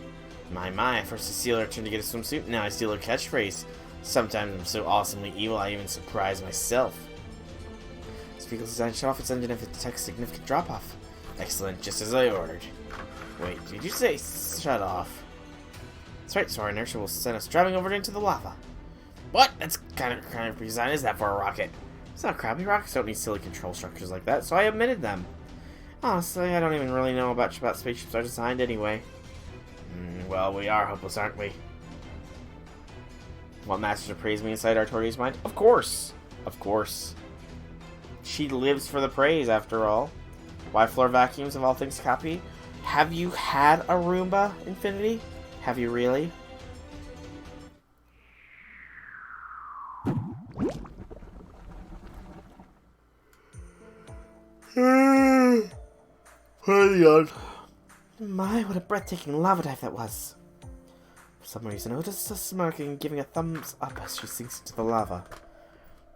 My, first I steal her turn to get a swimsuit, now I steal her catchphrase. Sometimes I'm so awesomely evil I even surprise myself. This vehicle's designed to shut off its engine if it detects significant drop-off. Excellent, just as I ordered. Wait, did you say shut off? That's right, so our inertia will send us driving over into the lava. What? That's kind of design is that for a rocket? It's not crappy. Rockets don't need silly control structures like that, so I omitted them. Honestly, I don't even really know much about spaceships are designed anyway. Well, we are hopeless, aren't we? Want Master to praise me inside Artoria's mind? Of course. Of course. She lives for the praise, after all. Why floor vacuums of all things copy? Have you had a Roomba, Infinity? Have you really? Hang on. My, what a breathtaking lava dive that was. For some reason, Otis is smirking, giving a thumbs up as she sinks into the lava.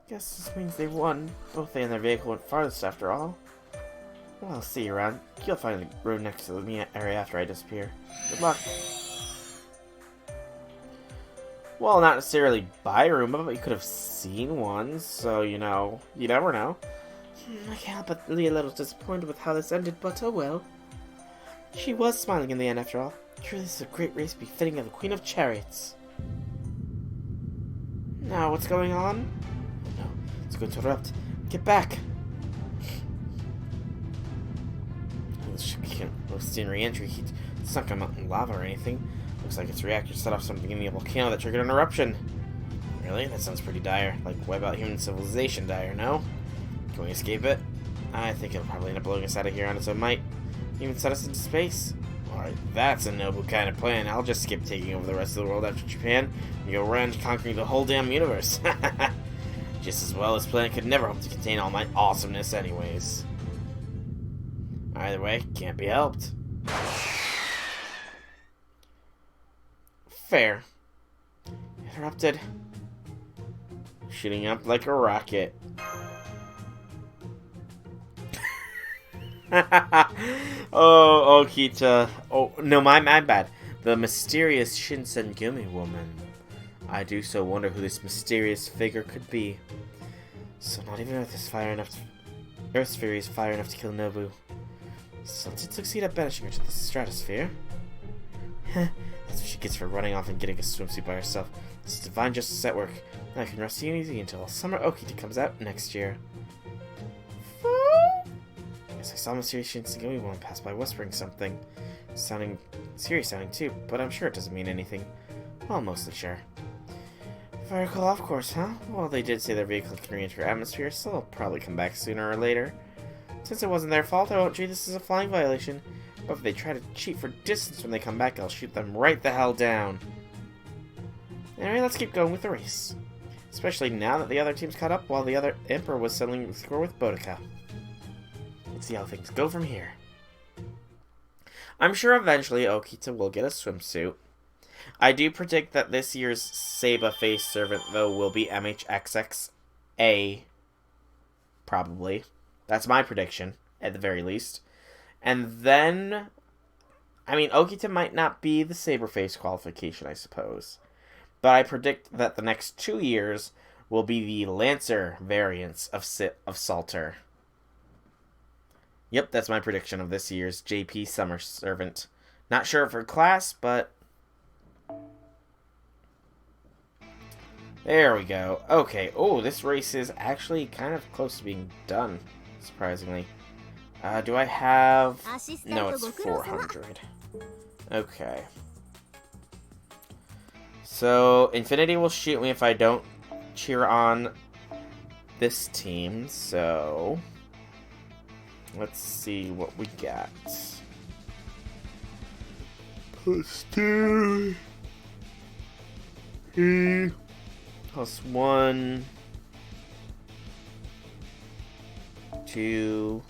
Guess this means they won. Both they and their vehicle went farthest after all. Well, I'll see you around. You'll find the road next to the area after I disappear. Good luck. Well, not necessarily by Roomba, but you could have seen one, so, you know, you never know. I can't help but be a little disappointed with how this ended, but oh well. She was smiling in the end, after all. Truly, this is a great race befitting of the Queen of Chariots. Now, what's going on? Oh no, it's going to erupt. Get back! It's in re-entry heat. It's not gonna melt in lava or anything. Looks like its reactor set off something in the volcano that triggered an eruption. Really? That sounds pretty dire. Like wipe out human civilization dire, no? Can we escape it? I think it'll probably end up blowing us out of here on its own might. Even set us into space. Alright, that's a noble kind of plan. I'll just skip taking over the rest of the world after Japan and go around conquering the whole damn universe. Just as well, this planet could never hope to contain all my awesomeness anyways. Either way, can't be helped. Fair. Interrupted. Shooting up like a rocket. Oh, Okita. Oh, no, my bad. The mysterious Shinsengumi woman. I do so wonder who this mysterious figure could be. So not even Earth's fury is fire enough to kill Nobu. So did succeed at banishing her to the stratosphere. That's what she gets for running off and getting a swimsuit by herself. This is divine justice at work. Now I can rest easy until Summer Okita comes out next year. Yes, I saw mysterious Shinsengumi woman pass by whispering something. Serious sounding too, but I'm sure it doesn't mean anything. Well, mostly sure. Fire call off course, huh? Well, they did say their vehicle can re-enter atmosphere, so they'll probably come back sooner or later. Since it wasn't their fault, I won't treat this as a flying violation. But if they try to cheat for distance when they come back, I'll shoot them right the hell down. Anyway, let's keep going with the race. Especially now that the other team's caught up while the other Emperor was settling the score with Boudica. Let's see how things go from here. I'm sure eventually Okita will get a swimsuit. I do predict that this year's Saba face servant, though, will be MHXXA. Probably. That's my prediction, at the very least. And then, I mean, Okita might not be the Saberface qualification, I suppose. But I predict that the next 2 years will be the Lancer variants of Salter. Yep, that's my prediction of this year's JP Summer Servant. Not sure for class, but There we go. Okay. Oh, this race is actually kind of close to being done, surprisingly. Do I have... No, it's 400. Okay. So, Infinity will shoot me if I don't cheer on this team, so... Let's see what we got. +2... +1... 2...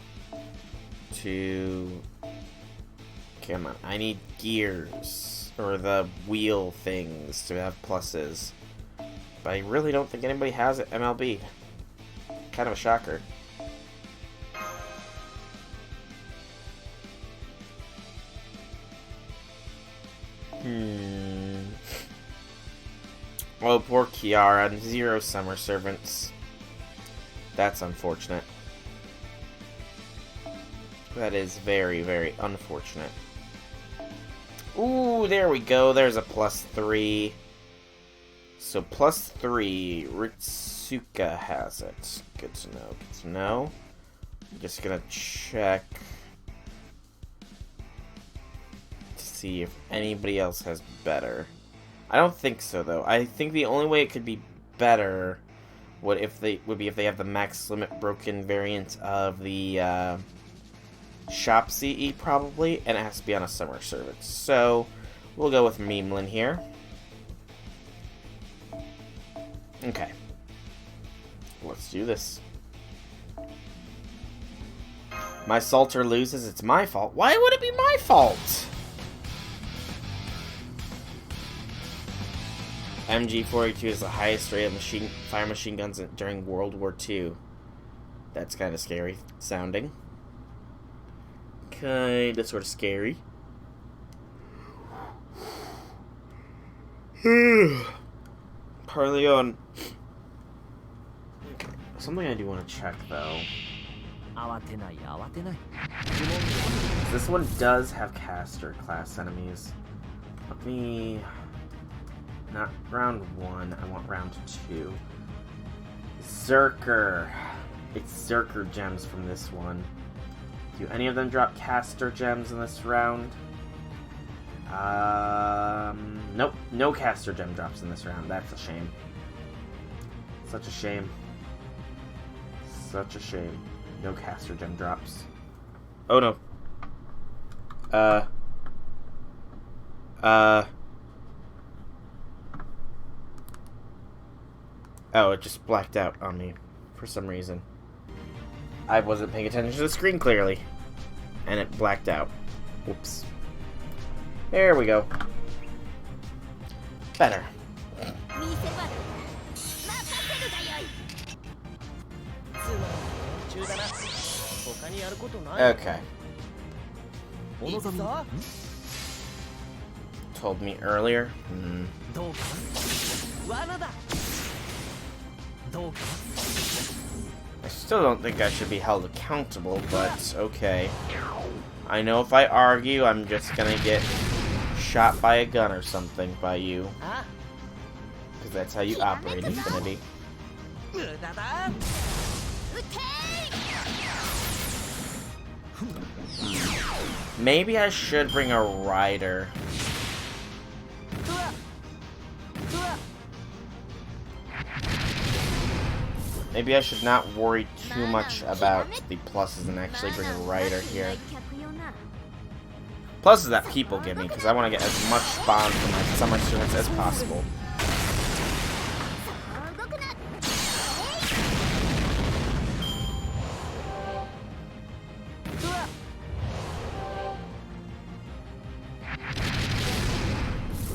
2... Come on, I need gears, or the wheel things to have pluses. But I really don't think anybody has it MLB. Kind of a shocker. Oh, poor Kiara, 0 summer servants. That's unfortunate. That is very, very unfortunate. Ooh, there we go. There's a +3. So +3, Ritsuka has it. Good to know, good to know. I'm just gonna check to see if anybody else has better. I don't think so, though. I think the only way it could be better would be if they have the max limit broken variant of the shop CE, probably, and it has to be on a summer service. So we'll go with Memeland here. Okay, let's do this. My Salter loses. It's my fault. Why would it be my fault? MG42 is the highest rate of fire machine guns during World War II. That's kind of scary sounding. Kinda sort of scary. Parleon. Okay. Something I do want to check though. This one does have caster class enemies. Let me... Not round 1, I want round 2. Zerker. It's Zerker gems from this one. Do any of them drop caster gems in this round? Nope. No caster gem drops in this round. That's a shame. Such a shame. Such a shame. No caster gem drops. Oh no. Oh, it just blacked out on me for some reason. I wasn't paying attention to the screen clearly. And it blacked out. Whoops. There we go. Better. Okay. Told me earlier. I still don't think I should be held accountable, but okay. I know if I argue, I'm just gonna get shot by a gun or something by you. Because that's how you operate, Infinity. Maybe I should bring a rider. Maybe I should not worry too much about the pluses and actually bring a rider here. Pluses that people give me, because I want to get as much spawn from my summer students as possible.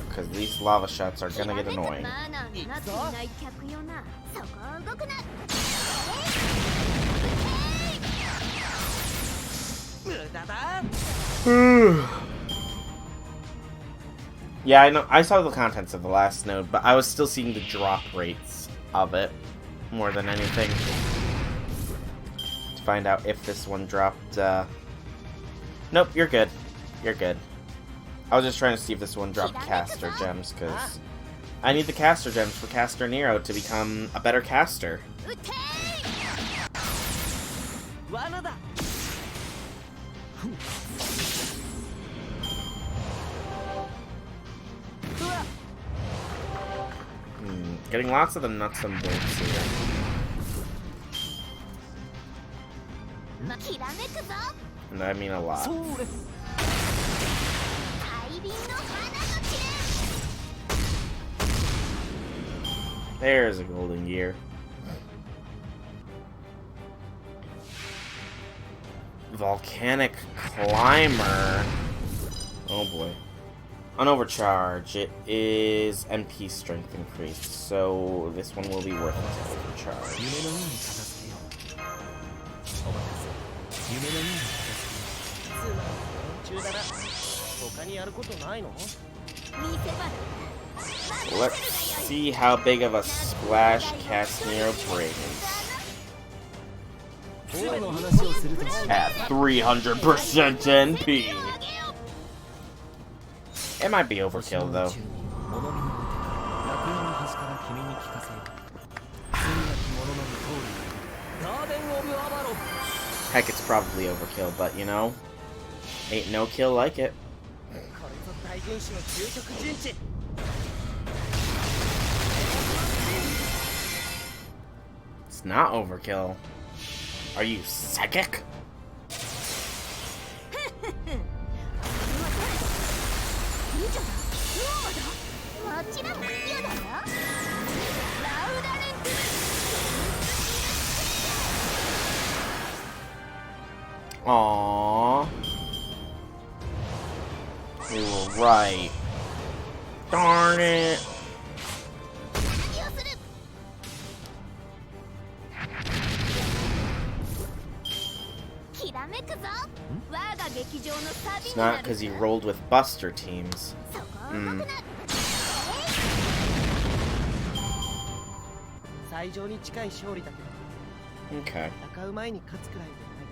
Because these lava shots are gonna get annoying. Yeah, I know. I saw the contents of the last node, but I was still seeing the drop rates of it more than anything. To find out if this one dropped. Nope, you're good. You're good. I was just trying to see if this one dropped caster gems, because I need the caster gems for Caster Nero to become a better caster. Getting lots of the nuts and bolts here. And I mean a lot. There's a golden gear. Volcanic Climber. Oh boy. On overcharge, it is MP strength increased, so this one will be worth it to overcharge. Let's see how big of a splash Castanero brings. At 300% NP. It might be overkill though. Heck, it's probably overkill, but you know, ain't no kill like it. It's not overkill. Are you psychic? Aww. You were right. Darn it. It's not because he rolled with Buster teams. Okay.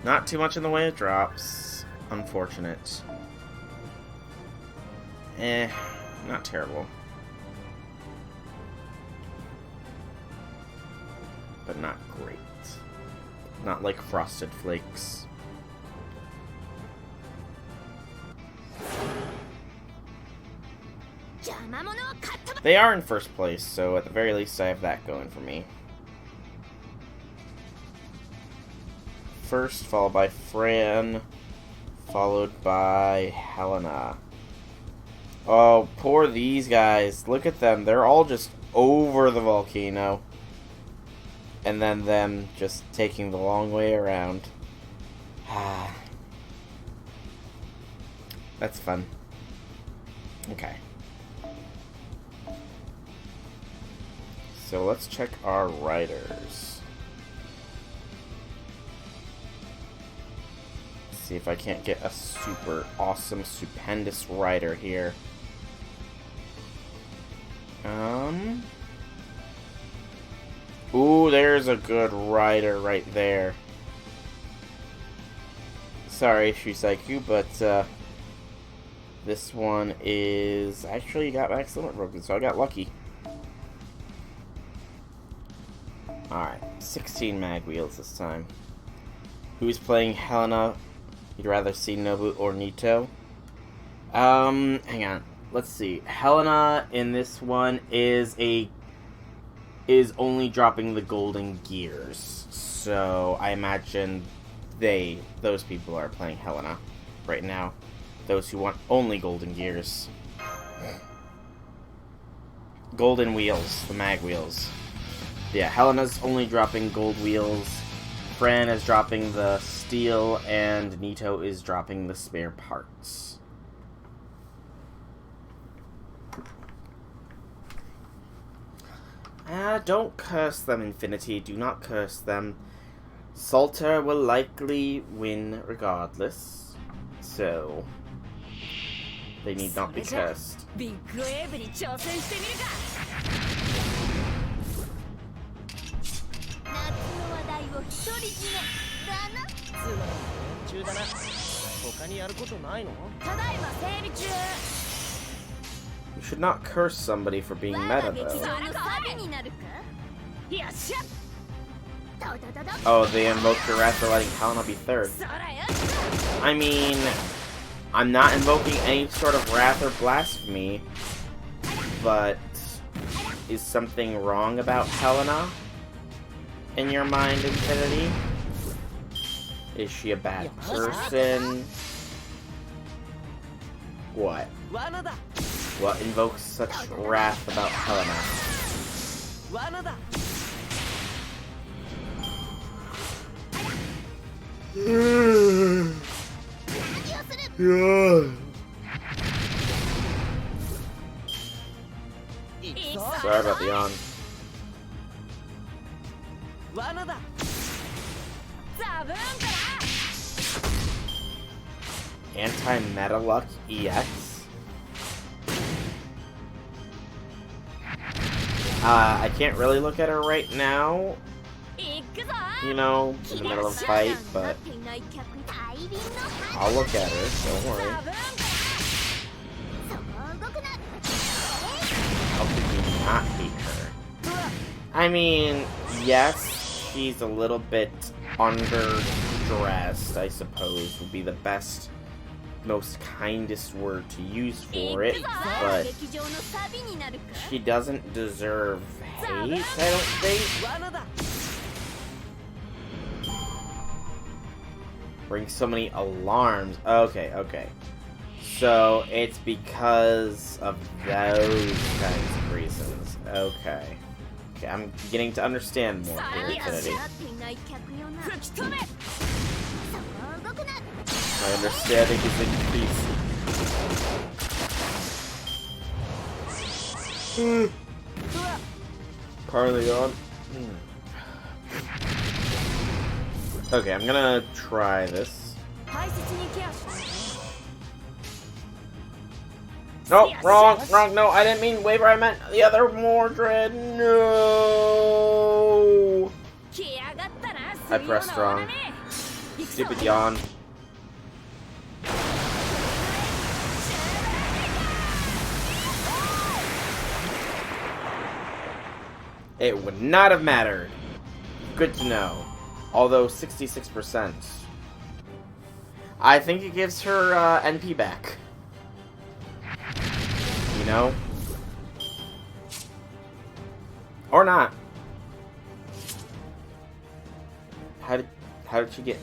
Not too much in the way of drops. Unfortunate. Not terrible. But not great. Not like Frosted Flakes. They are in first place, so at the very least I have that going for me. First, followed by Fran, followed by Helena. Oh, poor these guys. Look at them. They're all just over the volcano. And then them just taking the long way around. That's fun. Okay. So let's check our riders. See if I can't get a super awesome, stupendous rider here. Ooh, there's a good rider right there. Sorry, Shisaiku, but this one is actually got max limit broken, so I got lucky. Alright, 16 mag wheels this time. Who's playing Helena? You'd rather see Nobu or Nito? Hang on. Let's see. Helena in this one is only dropping the golden gears. So I imagine those people are playing Helena right now. Those who want only golden gears. Golden wheels, the mag wheels. Yeah, Helena's only dropping gold wheels. Fran is dropping the steel, and Nito is dropping the spare parts. Don't curse them, Infinity. Do not curse them. Salter will likely win regardless. So, they need not be cursed. You should not curse somebody for being meta, though. Oh, they invoked your wrath for letting Helena be third. I mean, I'm not invoking any sort of wrath or blasphemy, but is something wrong about Helena in your mind, Infinity? Is she a bad person? What? What invokes such wrath about Helena? Sorry about the yawn. Anti-Meta Luck EX? I can't really look at her right now. You know, in the middle of a fight, but I'll look at her, don't worry. How could you not hate her? I mean, yes, she's a little bit underdressed, I suppose, would be the best, most kindest word to use for it, but she doesn't deserve hate, I don't think. Bring so many alarms. Okay, okay. So, it's because of those kinds of reasons. Okay. Okay, I'm beginning to understand more here, Infinity. My understanding is increasing. Parley on. Okay, I'm gonna try this. No, wrong, no, I didn't mean Waver, I meant the other Mordred, no! I pressed wrong. Stupid yawn. It would not have mattered. Good to know. Although 66%. I think it gives her NP back. You know? Or not. How did she get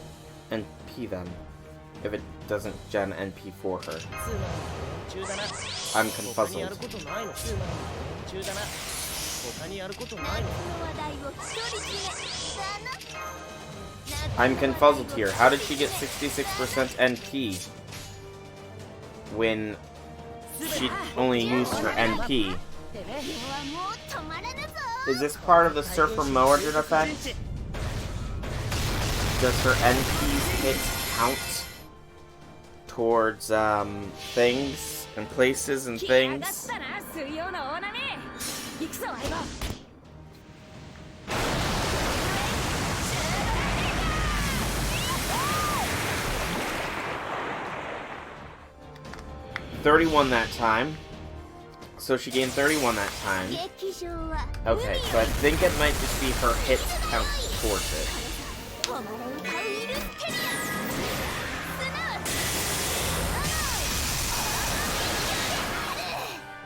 NP then? If it doesn't gen NP for her. I'm confuzzled. I'm confuzzled here. How did she get 66% NP when she only used her NP? Is this part of the Surfer Mordred effect? Does her NP's hits count towards things and places and things? $31 that time. So she gained 31 that time. Okay, so I think it might just be her hits count towards it.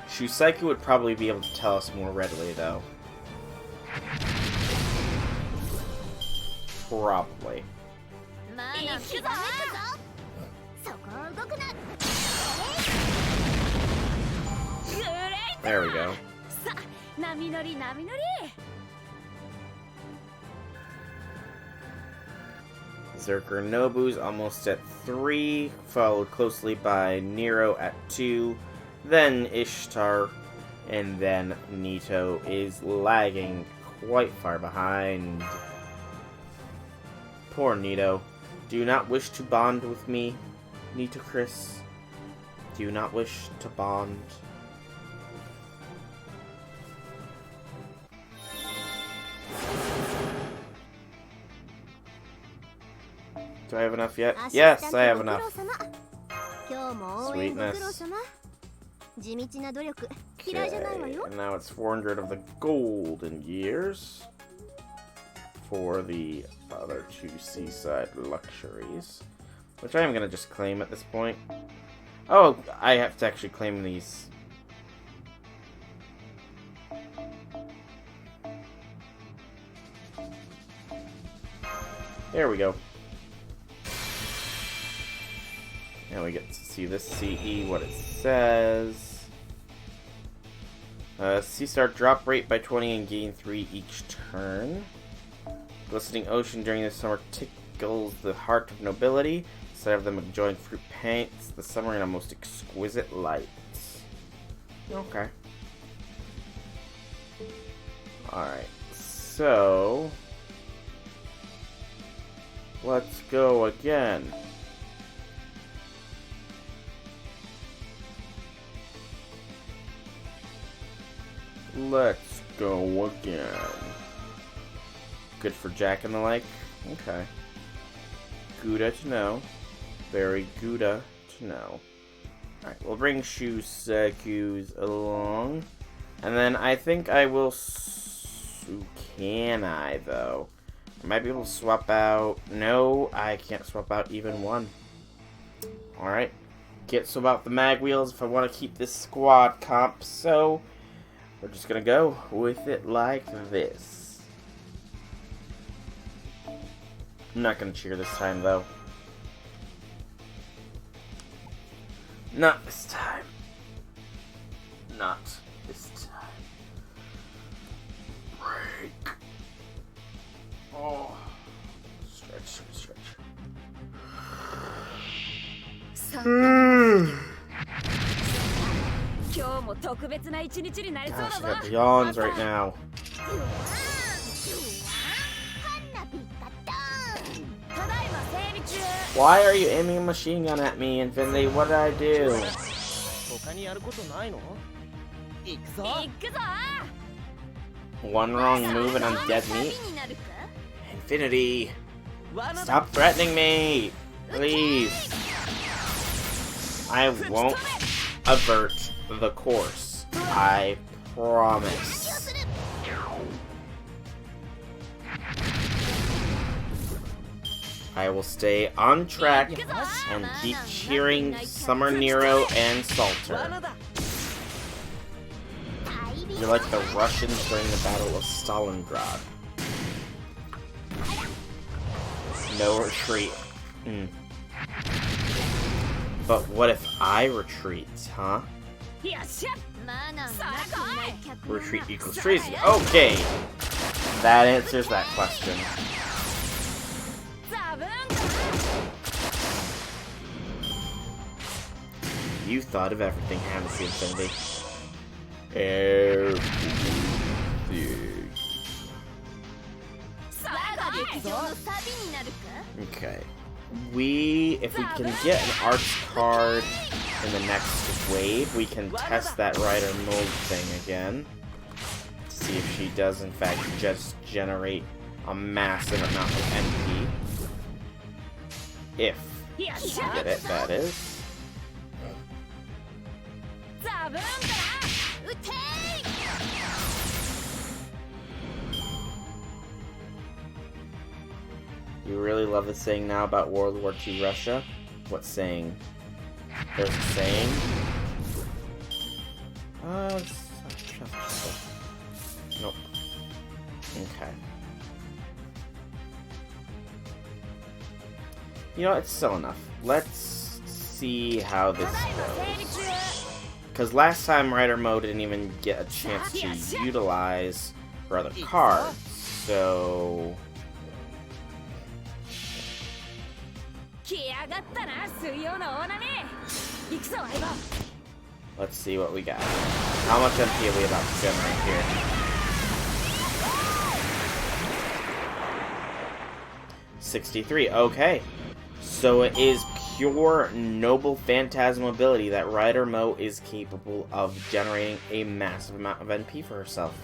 Shusaiku would probably be able to tell us more readily, though. Probably. There we go. Zerker Nobu's almost at 3, followed closely by Nero at 2, then Ishtar, and then Nito is lagging quite far behind. Poor Nito. Do you not wish to bond with me, Nito Chris? Do you not wish to bond? Do I have enough yet? Yes, I have enough. Sweetness. 地道な努力 Okay, 嫌いじゃないわよ and now it's 400 of the golden years for the other 2 seaside luxuries, which I am gonna just claim at this point. Oh, I have to actually claim these. There we go. And we get to see this CE, what it says. Sea Star drop rate by 20 and gain 3 each turn. Glistening ocean during the summer tickles the heart of nobility. Instead of them enjoying fruit paints, the summer in a most exquisite light. Okay. Alright, so let's go again. Let's go again. Good for Jack and the like? Okay. Gouda to know. Very Gouda to know. Alright, we'll bring Shusaku's along. And then I think I will... Can I, though? I might be able to swap out... No, I can't swap out even one. Alright. Can't swap out the mag wheels if I want to keep this squad comp, so... We're just gonna go with it like this. I'm not gonna cheer this time, though. Not this time. Not this time. Break. Oh. Stretch, stretch, stretch. 今日も特別な一日になりそうだ Gosh, ぞ I got the yawns right now. Why are you aiming a machine gun at me, Infinity? What did I do? 他にやることないの？行くぞ。行くぞ One wrong move and I'm dead meat? Infinity! Stop threatening me! Please! I won't avert the course. I promise. I will stay on track and keep cheering Summer Nero and Salter. You're like the Russians during the Battle of Stalingrad. No retreat. But what if I retreat, huh? Retreat equals treason. Okay! That answers that question. You thought of everything, haven't you, Infinity? Okay. If we can get an arts card in the next wave, we can test that Rider Mold thing again. To see if she does, in fact, just generate a massive amount of MP. If you get it, that is. You really love the saying now about World War II Russia? What saying? There's a saying? Nope. Okay. You know, it's still enough. Let's see how this goes. Because last time Rider Mode didn't even get a chance to utilize her other cards, so... Let's see what we got. How much MP are we about to generate here? 63. Okay. So it is pure noble phantasm ability that Rider Mo is capable of generating a massive amount of NP for herself.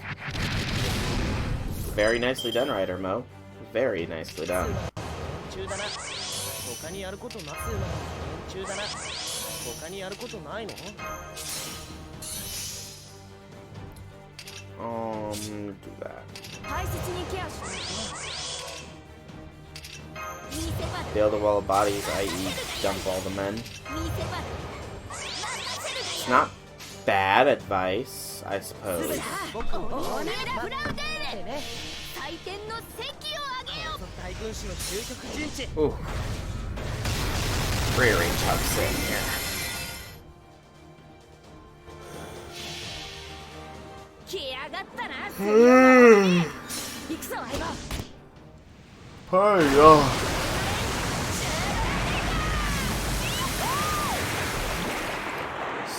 Very nicely done, Rider Mo. Very nicely done. 他にやることないの？ Do that. 大切にケアしないと。見せ場だ。 Build a wall of bodies, i.e. dump all the men. 見せ場だ。任せ It's るがよ。 not bad advice, I suppose. オネラフラウデーレ。採点の席を上げよう。大軍師の究極陣地。 Ooh. Rearing tucks in here. 来やがったな。行くぞ相棒。Hey,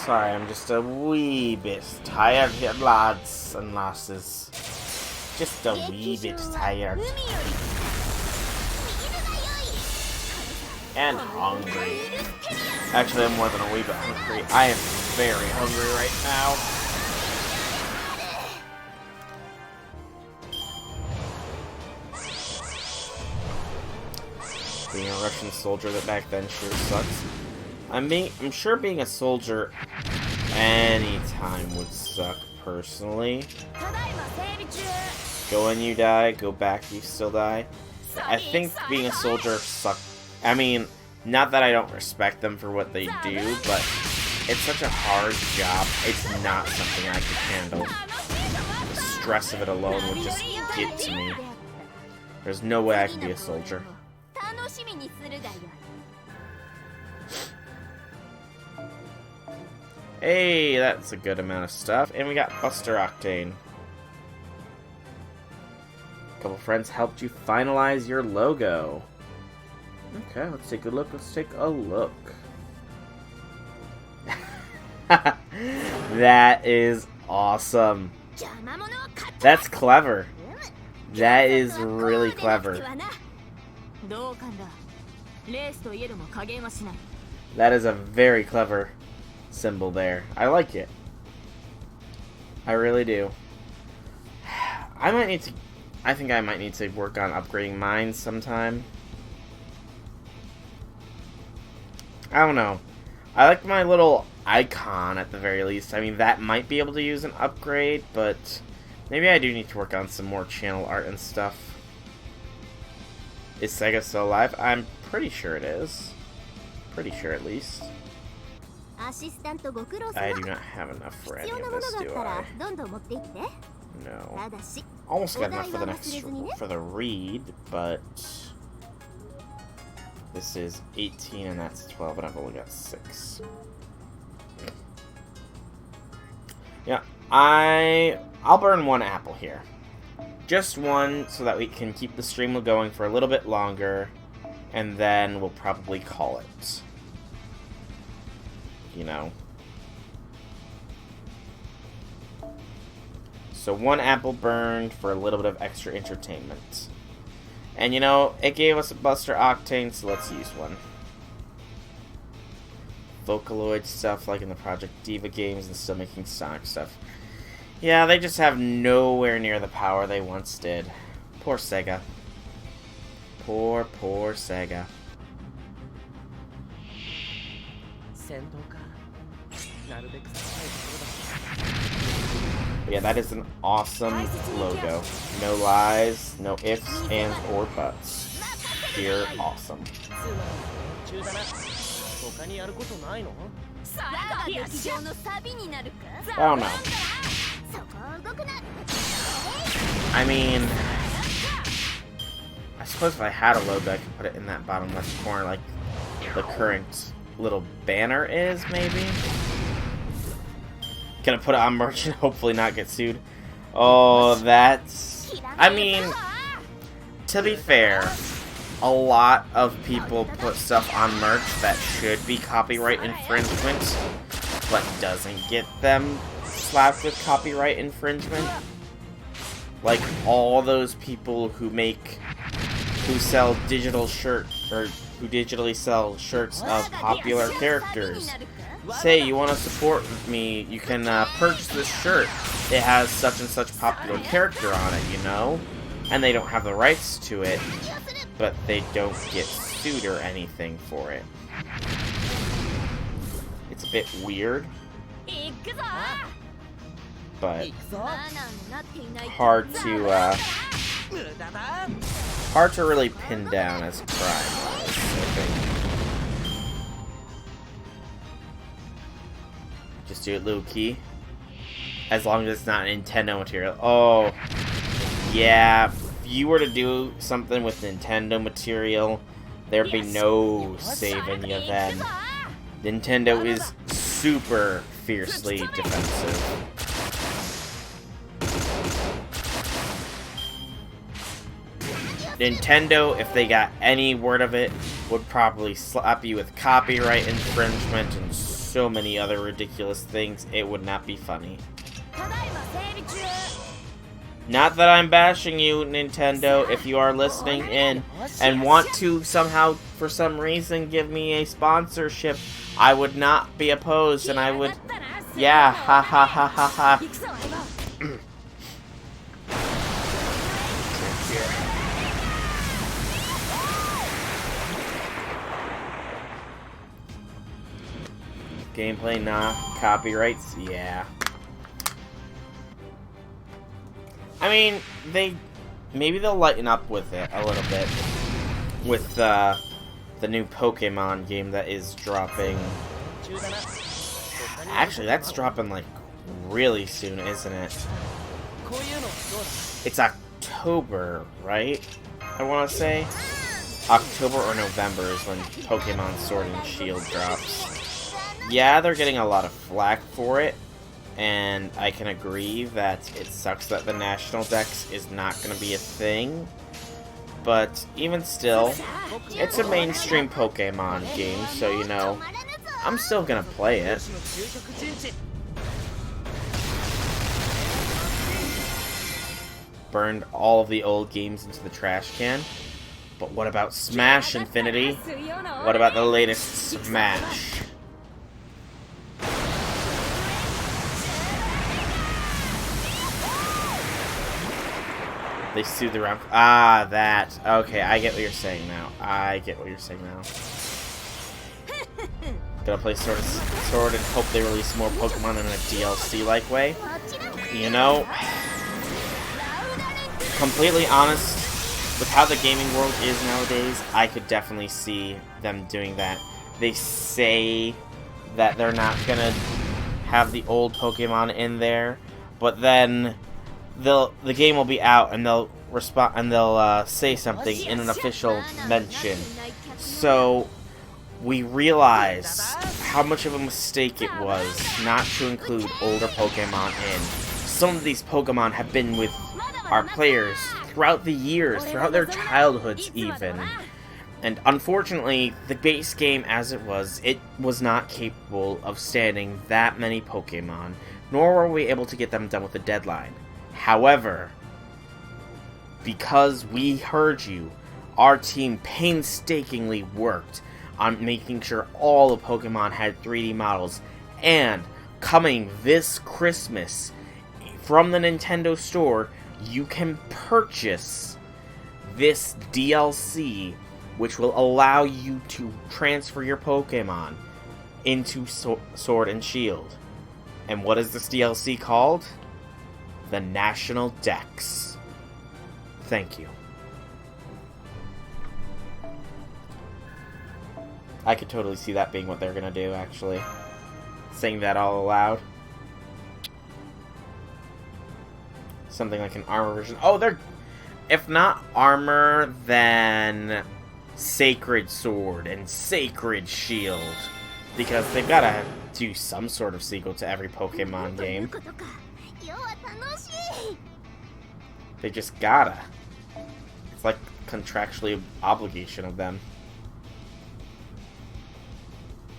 Sorry, I'm just a wee bit tired here, lads and lasses. Just a wee bit tired. 海より水が良い。 And hungry. Actually, I'm more than a wee bit hungry. I am very hungry right now. Being a Russian soldier that back then sure sucks. I'm sure being a soldier anytime would suck personally. ただいま整備中。 Go in, you die. Go back, you still die. I think being a soldier sucks. I mean, not that I don't respect them for what they do, but it's such a hard job. It's not something I could handle. The stress of it alone would just get to me. There's no way I could be a soldier. 楽しみにするがよい。 Hey, that's a good amount of stuff. And we got Buster Octane. A couple friends helped you finalize your logo. Okay, let's take a look. Let's take a look. That is awesome. 邪魔者を買った。 That's clever. That is really clever. どうかんだ。レースといえども加減はしない。 That is a very clever symbol there. I like it. I really do. I think I might need to work on upgrading mine sometime. I don't know. I like my little icon at the very least. I mean, that might be able to use an upgrade, but maybe I do need to work on some more channel art and stuff. Is Sega still alive? I'm pretty sure it is. Pretty sure at least. アシスタントご苦労様。 I do not have enough for 必 any 要な of もの this, があっ do た I? らどんどん持って行って。 No. ただし、 Almost got enough for the next for the read, but this is 18 and that's 12 and I've only got 6. Yeah, I'll burn one apple here. Just one so that we can keep the stream going for a little bit longer, and then we'll probably call it. You know. So one apple burned for a little bit of extra entertainment. And you know, it gave us a Buster Octane, so let's use one. Vocaloid stuff like in the Project Diva games and still making Sonic stuff. Yeah, they just have nowhere near the power they once did. Poor Sega. Poor Sega. 戦闘か。なるべく高いところだ。 Yeah, that is an awesome logo. No lies, no ifs, ands, or buts. Pure awesome. 中だな。他にやることないの？さあ劇場のサビになるか。 I don't know. そこ動くな。 I mean, I suppose if I had a logo, I could put it in that bottom left corner like the current little banner is, maybe? Gonna put it on merch and hopefully not get sued. Oh, that's... I mean, to be fair, a lot of people put stuff on merch that should be copyright infringement, but doesn't get them slapped with copyright infringement. Like all those people who sell digital who digitally sell shirts of popular characters. Say you want to support me, you can purchase this shirt. It has such and such popular character on it, you know? And they don't have the rights to it, but they don't get sued or anything for it. bit weird, 行くぞ but 行くぞ マナーになっていない hard to 無駄だ hard to really pin down as crime. I think. Just do it low key, as long as it's not Nintendo material. Oh, yeah. If you were to do something with Nintendo material, there'd be no saving you then. Nintendo is super fiercely defensive. Nintendo, if they got any word of it, would probably slap you with copyright infringement and so many other ridiculous things. It would not be funny. ただいま整備中 Not that I'm bashing you, Nintendo, if you are listening in and want to somehow, for some reason, give me a sponsorship, I would not be opposed, and I would... Yeah, ha ha ha ha ha. 行くぞ相棒 Gameplay, nah. Copyrights, yeah. I mean, maybe they'll lighten up with it a little bit with the new Pokemon game that is dropping. Actually, that's dropping like really soon, isn't it? こういうのどうだ It's October, right? I want to say October or November is when Pokemon Sword and Shield drops. Yeah, they're getting a lot of flack for it, and I can agree that it sucks that the National Dex is not going to be a thing, but even still, it's a mainstream Pokemon game, so you know, I'm still going to play it. 私の究極陣地 Burned all of the old games into the trash can, but what about Smash Infinity? What about the latest Smash? They sued the round. Ah, that. Okay, I get what you're saying now. I get what you're saying now. Gonna play Sword and hope they release more Pokemon in a DLC-like way. You know, completely honest, with how the gaming world is nowadays, I could definitely see them doing that. They say that they're not gonna have the old Pokemon in there, but then the game will be out and they'll respond and they'll say something in an official mention. So we realize how much of a mistake it was not to include older Pokemon in. Some of these Pokemon have been with our players throughout the years, throughout their childhoods even. And unfortunately, the base game as it was not capable of standing that many Pokemon, nor were we able to get them done with a deadline. However, because we heard you, our team painstakingly worked on making sure all the Pokemon had 3D models, and coming this Christmas from the Nintendo store, you can purchase this DLC, which will allow you to transfer your Pokemon into Sword and Shield. And what is this DLC called? The National Dex. Thank you. I could totally see that being what they're gonna do, actually. Saying that all aloud. Something like an armor version. Oh, they're... If not armor, then Sacred Sword and Sacred Shield. Because they've gotta do some sort of sequel to every Pokemon game. They just gotta. It's like contractually obligation of them.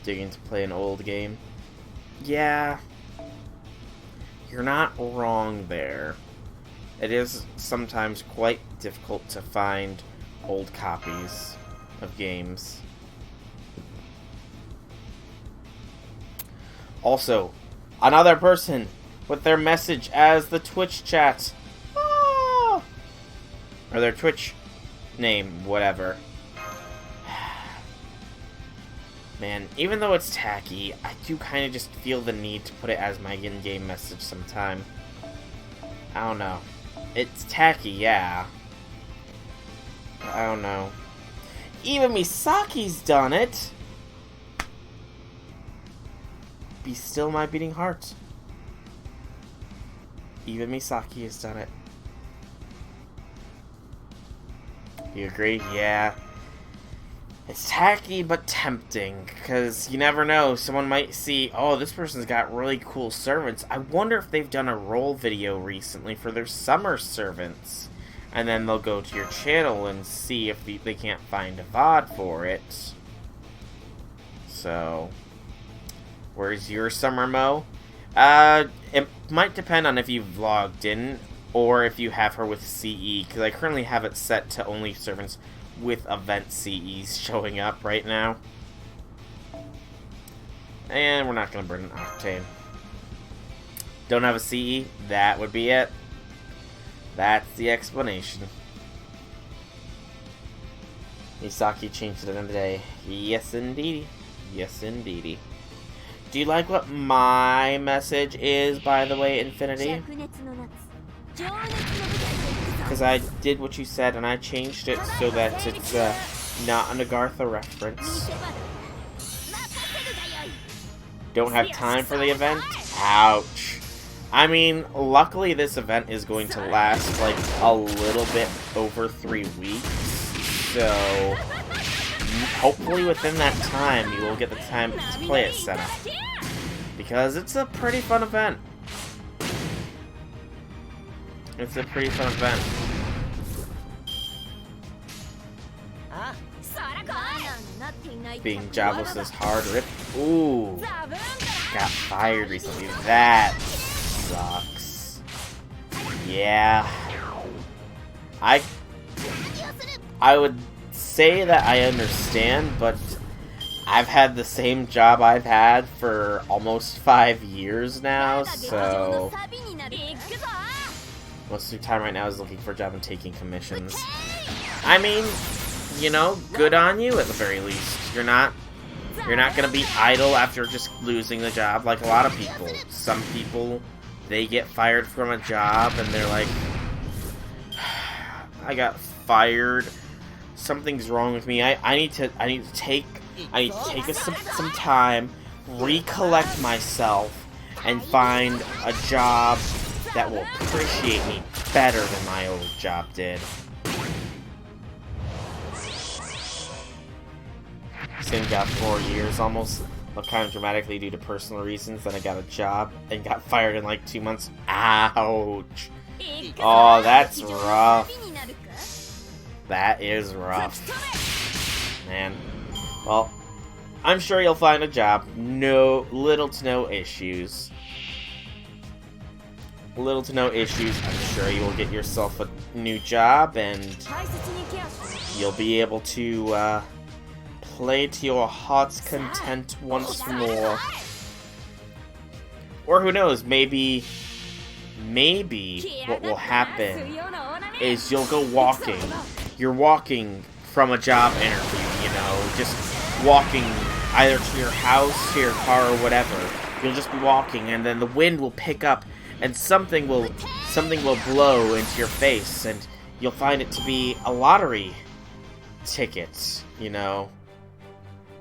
Digging to play an old game. Yeah. You're not wrong there. It is sometimes quite difficult to find old copies of games. Also, another person with their message as the Twitch chat. Ah! Or their Twitch name, whatever. Man, even though it's tacky, I do kind of just feel the need to put it as my in-game message sometime. I don't know. It's tacky, yeah. I don't know. Even Misaki's done it! Be still my beating heart. Even Misaki has done it. You agree? Yeah. It's tacky but tempting, because you never know. Someone might see, oh, this person's got really cool servants. I wonder if they've done a roll video recently for their summer servants. And then they'll go to your channel and see if they can't find a VOD for it. So, where's your summer Mo? It might depend on if you've logged in or if you have her with CE, because I currently have it set to only servants with event CEs showing up right now. And we're not going to burn an Octane. Don't have a CE? That would be it. That's the explanation. Misaki changed it in a day. Yes, indeedy. Yes, indeedy. Do you like what my message is, by the way, Infinity? Because I did what you said and I changed it so that it's not an Agartha reference. Don't have time for the event? Ouch. I mean, luckily this event is going to last like a little bit over 3 weeks. So, hopefully within that time you will get the time to play it set up. Because it's a pretty fun event. It's a pretty fun event. Being jobless is hard. Rip. Ooh. Got fired recently. That sucks. Yeah. I would say that I understand, but I've had the same job I've had for almost 5 years now, so most of the time right now is looking for a job and taking commissions. I mean, you know, good on you at the very least. You're not gonna be idle after just losing the job like a lot of people. Some people, they get fired from a job and they're like, I got fired. Something's wrong with me. I need to take some time, recollect myself, and find a job that will appreciate me better than my old job did. Same job 4 years almost, but kind of dramatically due to personal reasons. Then I got a job and got fired in like 2 months. Ouch. Oh, that's rough. That is rough. Man. Well, I'm sure you'll find a job. Little to no issues. Little to no issues. I'm sure you will get yourself a new job and you'll be able to play to your heart's content once more. Or who knows, maybe what will happen is you'll go walking. You're walking from a job interview, you know, just walking either to your house, to your car, or whatever. You'll just be walking, and then the wind will pick up, and something will blow into your face, and you'll find it to be a lottery ticket, you know.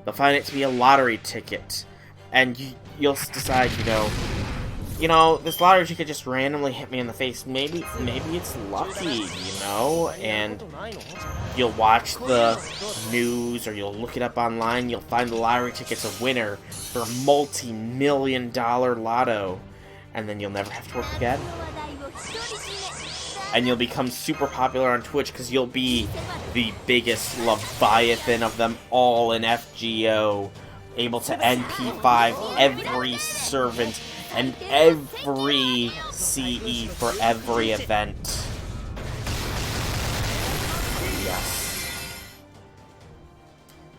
They'll find it to be a lottery ticket, and you'll decide, you know, this lottery ticket just randomly hit me in the face. Maybe it's lucky, you know, and you'll watch the news or you'll look it up online. You'll find the lottery ticket's a winner for a multi-million-dollar lotto, and then you'll never have to work again. And you'll become super popular on Twitch because you'll be the biggest Leviathan of them all in FGO, able to NP5 every servant and every CE for every event. Yes.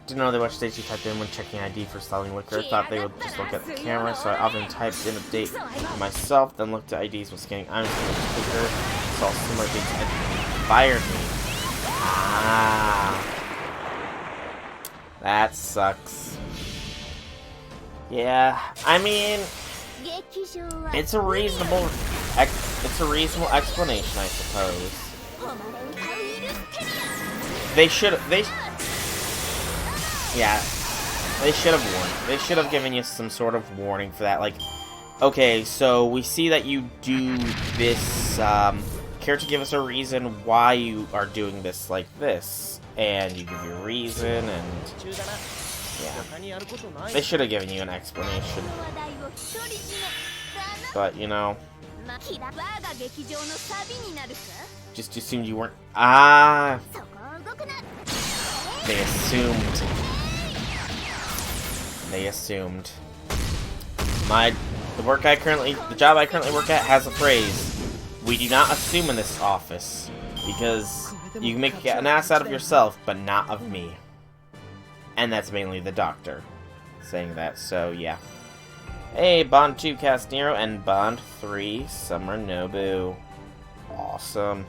Didn't know they watched stage you typed in when checking ID for selling liquor. Thought they would just look at the camera, so I often typed in a date myself, then looked at IDs when scanning items for the speaker, saw similar dates and fired me. Ah. That sucks. Yeah, I mean, it's a reasonable explanation, I suppose. They should have warned. They should have given you some sort of warning for that. Like, okay, so we see that you do this. Care to give us a reason why you are doing this like this? And you give your reason, and yeah, they should have given you an explanation. But you know, just assumed you weren't. Ah, they assumed. They assumed. The job I currently work at has a phrase. We do not assume in this office, because you can make an ass out of yourself, but not of me. And that's mainly the doctor saying that, so yeah. Hey, Bond 2 Cast Nero and Bond 3 Summer Nobu. Awesome.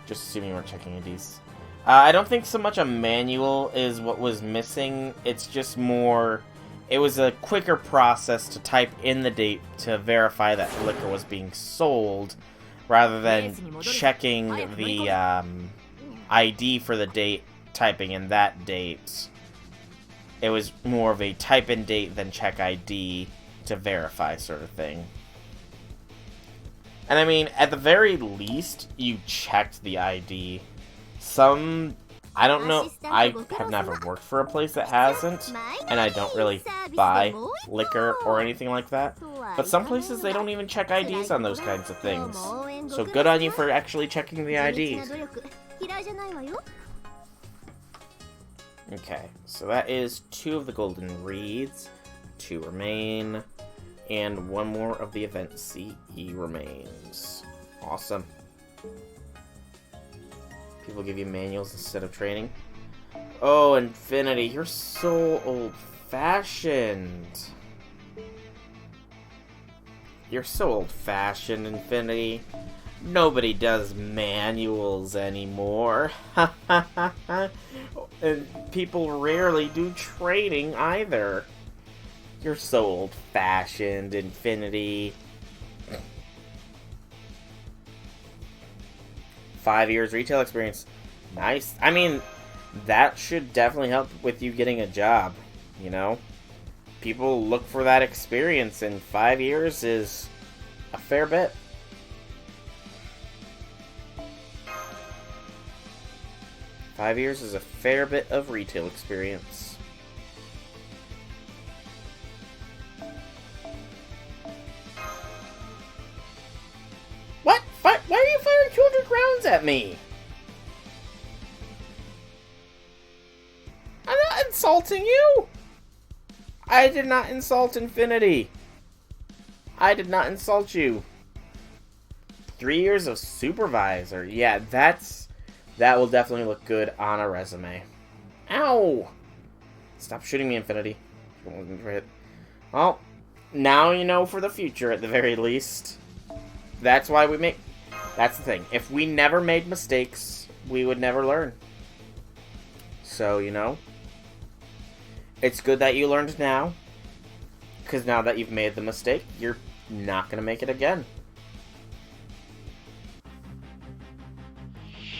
Just assuming you weren't checking IDs. I don't think so much a manual is what was missing. It's just more... It was a quicker process to type in the date to verify that liquor was being sold, rather than checking the ID for the date, typing in that date. It was more of a type in date than check ID to verify sort of thing. And I mean, at the very least, you checked the ID. I don't know, I have never worked for a place that hasn't, and I don't really buy liquor or anything like that. But some places, they don't even check IDs on those kinds of things. So good on you for actually checking the IDs. Okay, so that is 2 of the golden reeds, 2 remain, and 1 more of the event CE remains. Awesome. People give you manuals instead of training. Oh, Infinity, you're so old-fashioned. You're so old-fashioned, Infinity. Nobody does manuals anymore. And people rarely do training either. You're so old-fashioned, Infinity. 5 years retail experience. Nice. I mean, that should definitely help with you getting a job, you know? People look for that experience, and 5 years is a fair bit. Five years is a fair bit of retail experience. What? Why are you firing 200 rounds at me? I'm not insulting you! I did not insult Infinity. I did not insult you. 3 years of supervisor. Yeah, that will definitely look good on a resume. Ow! Stop shooting me, Infinity. Well, now you know for the future at the very least. That's why we make... That's the thing. If we never made mistakes, we would never learn. So, you know, it's good that you learned now. Because now that you've made the mistake, you're not going to make it again.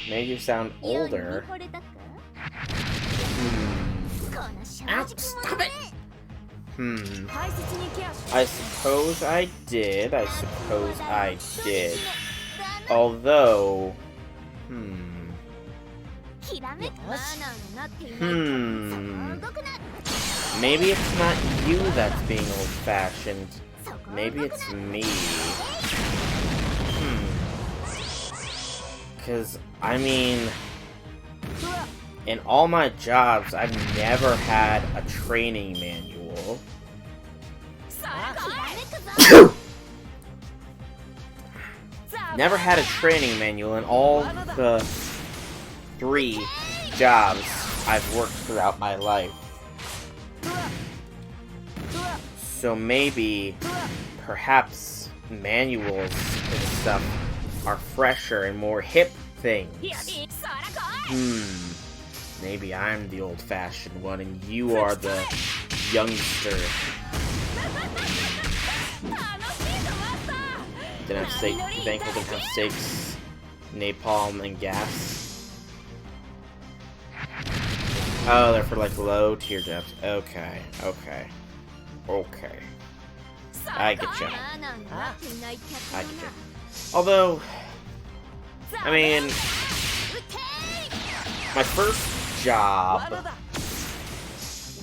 Made you sound older. Ow, stop it! I suppose I did. Although... Maybe it's not you that's being old-fashioned. Maybe it's me. Because, I mean... in all my jobs, I've never had a training manual. Never had a training manual in all the 3 jobs I've worked throughout my life. So maybe, perhaps, manuals and stuff are fresher and more hip things. maybe I'm the old-fashioned one and you are the youngster. Didn't have steak. Thankful didn't have steaks, napalm, and gas. Oh, they're for like low tier depths. Okay, okay, okay. I get you. I get you. Although, I mean, my first job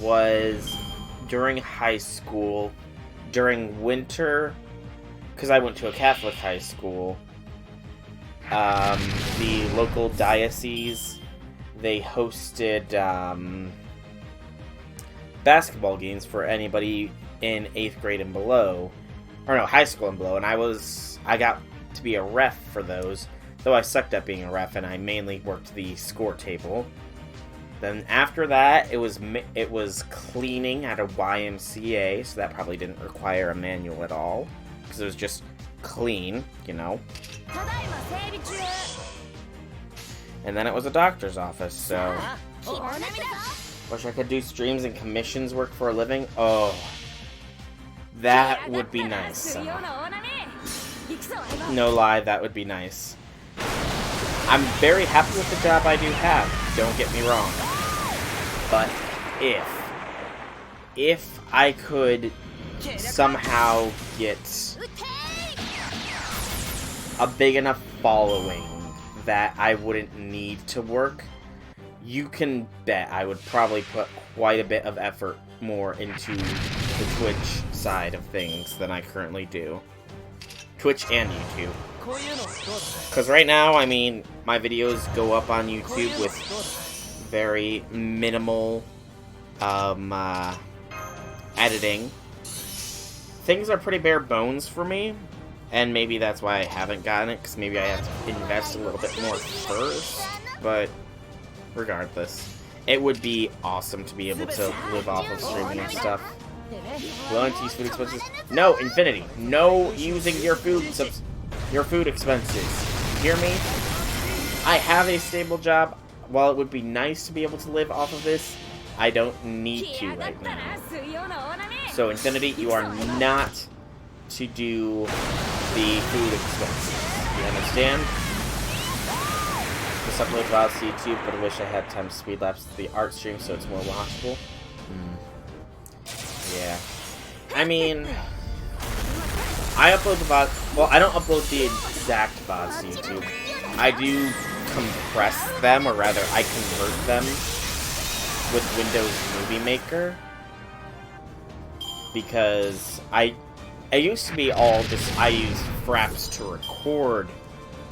was during high school, during winter, because I went to a Catholic high school. The local diocese, they hosted basketball games for anybody in 8th grade and below, or no, high school and below, and I got to be a ref for those, though I sucked at being a ref and I mainly worked the score table. Then after that, it was cleaning at a YMCA, so that probably didn't require a manual at all, because it was just clean, you know. And then it was a doctor's office, so wish I could do streams and commissions work for a living. Oh, that would be nice. No lie, that would be nice. I'm very happy with the job I do have, don't get me wrong. But if I could somehow get a big enough following that I wouldn't need to work, you can bet I would probably put quite a bit of effort more into the Twitch side of things than I currently do. Twitch and YouTube. Because right now, I mean, my videos go up on YouTube with very minimal editing. Things are pretty bare bones for me, and maybe that's why I haven't gotten it, because maybe I have to invest a little bit more first, but regardless, it would be awesome to be able to live off of streaming and stuff. Willing to use food expenses? No, Infinity. No using your food expenses. Hear me? I have a stable job. While it would be nice to be able to live off of this, I don't need to right now. So Infinity, you are not to do the food expenses. You understand? Just upload VODs to YouTube, but I wish I had time to speed lapse the art stream so it's more watchable. Yeah. I mean, I upload the VOD. Well, I don't upload the exact VODs to YouTube. I do compress them, or rather, I convert them with Windows Movie Maker. Because I used to be all just, I use Fraps to record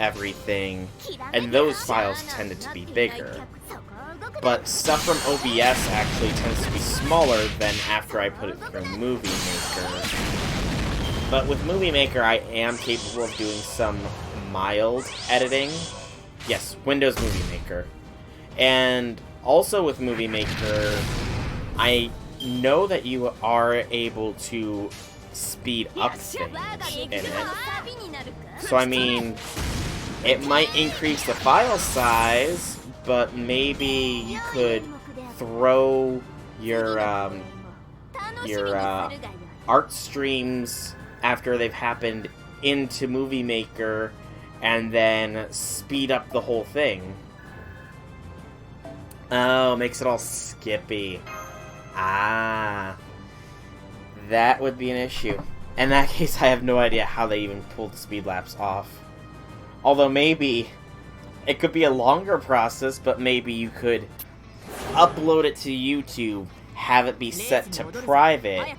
everything, and those files tended to be bigger. But stuff from OBS actually tends to be smaller than after I put it through Movie Maker. But with Movie Maker, I am capable of doing some mild editing. Yes, Windows Movie Maker. And also with Movie Maker, I know that you are able to speed up things in it. So, I mean, it might increase the file size, but maybe you could throw your art streams after they've happened into Movie Maker and then speed up the whole thing. Oh, makes it all skippy. Ah. That would be an issue. In that case, I have no idea how they even pulled the speed lapse off. Although maybe it could be a longer process, but maybe you could upload it to YouTube, have it be set to private,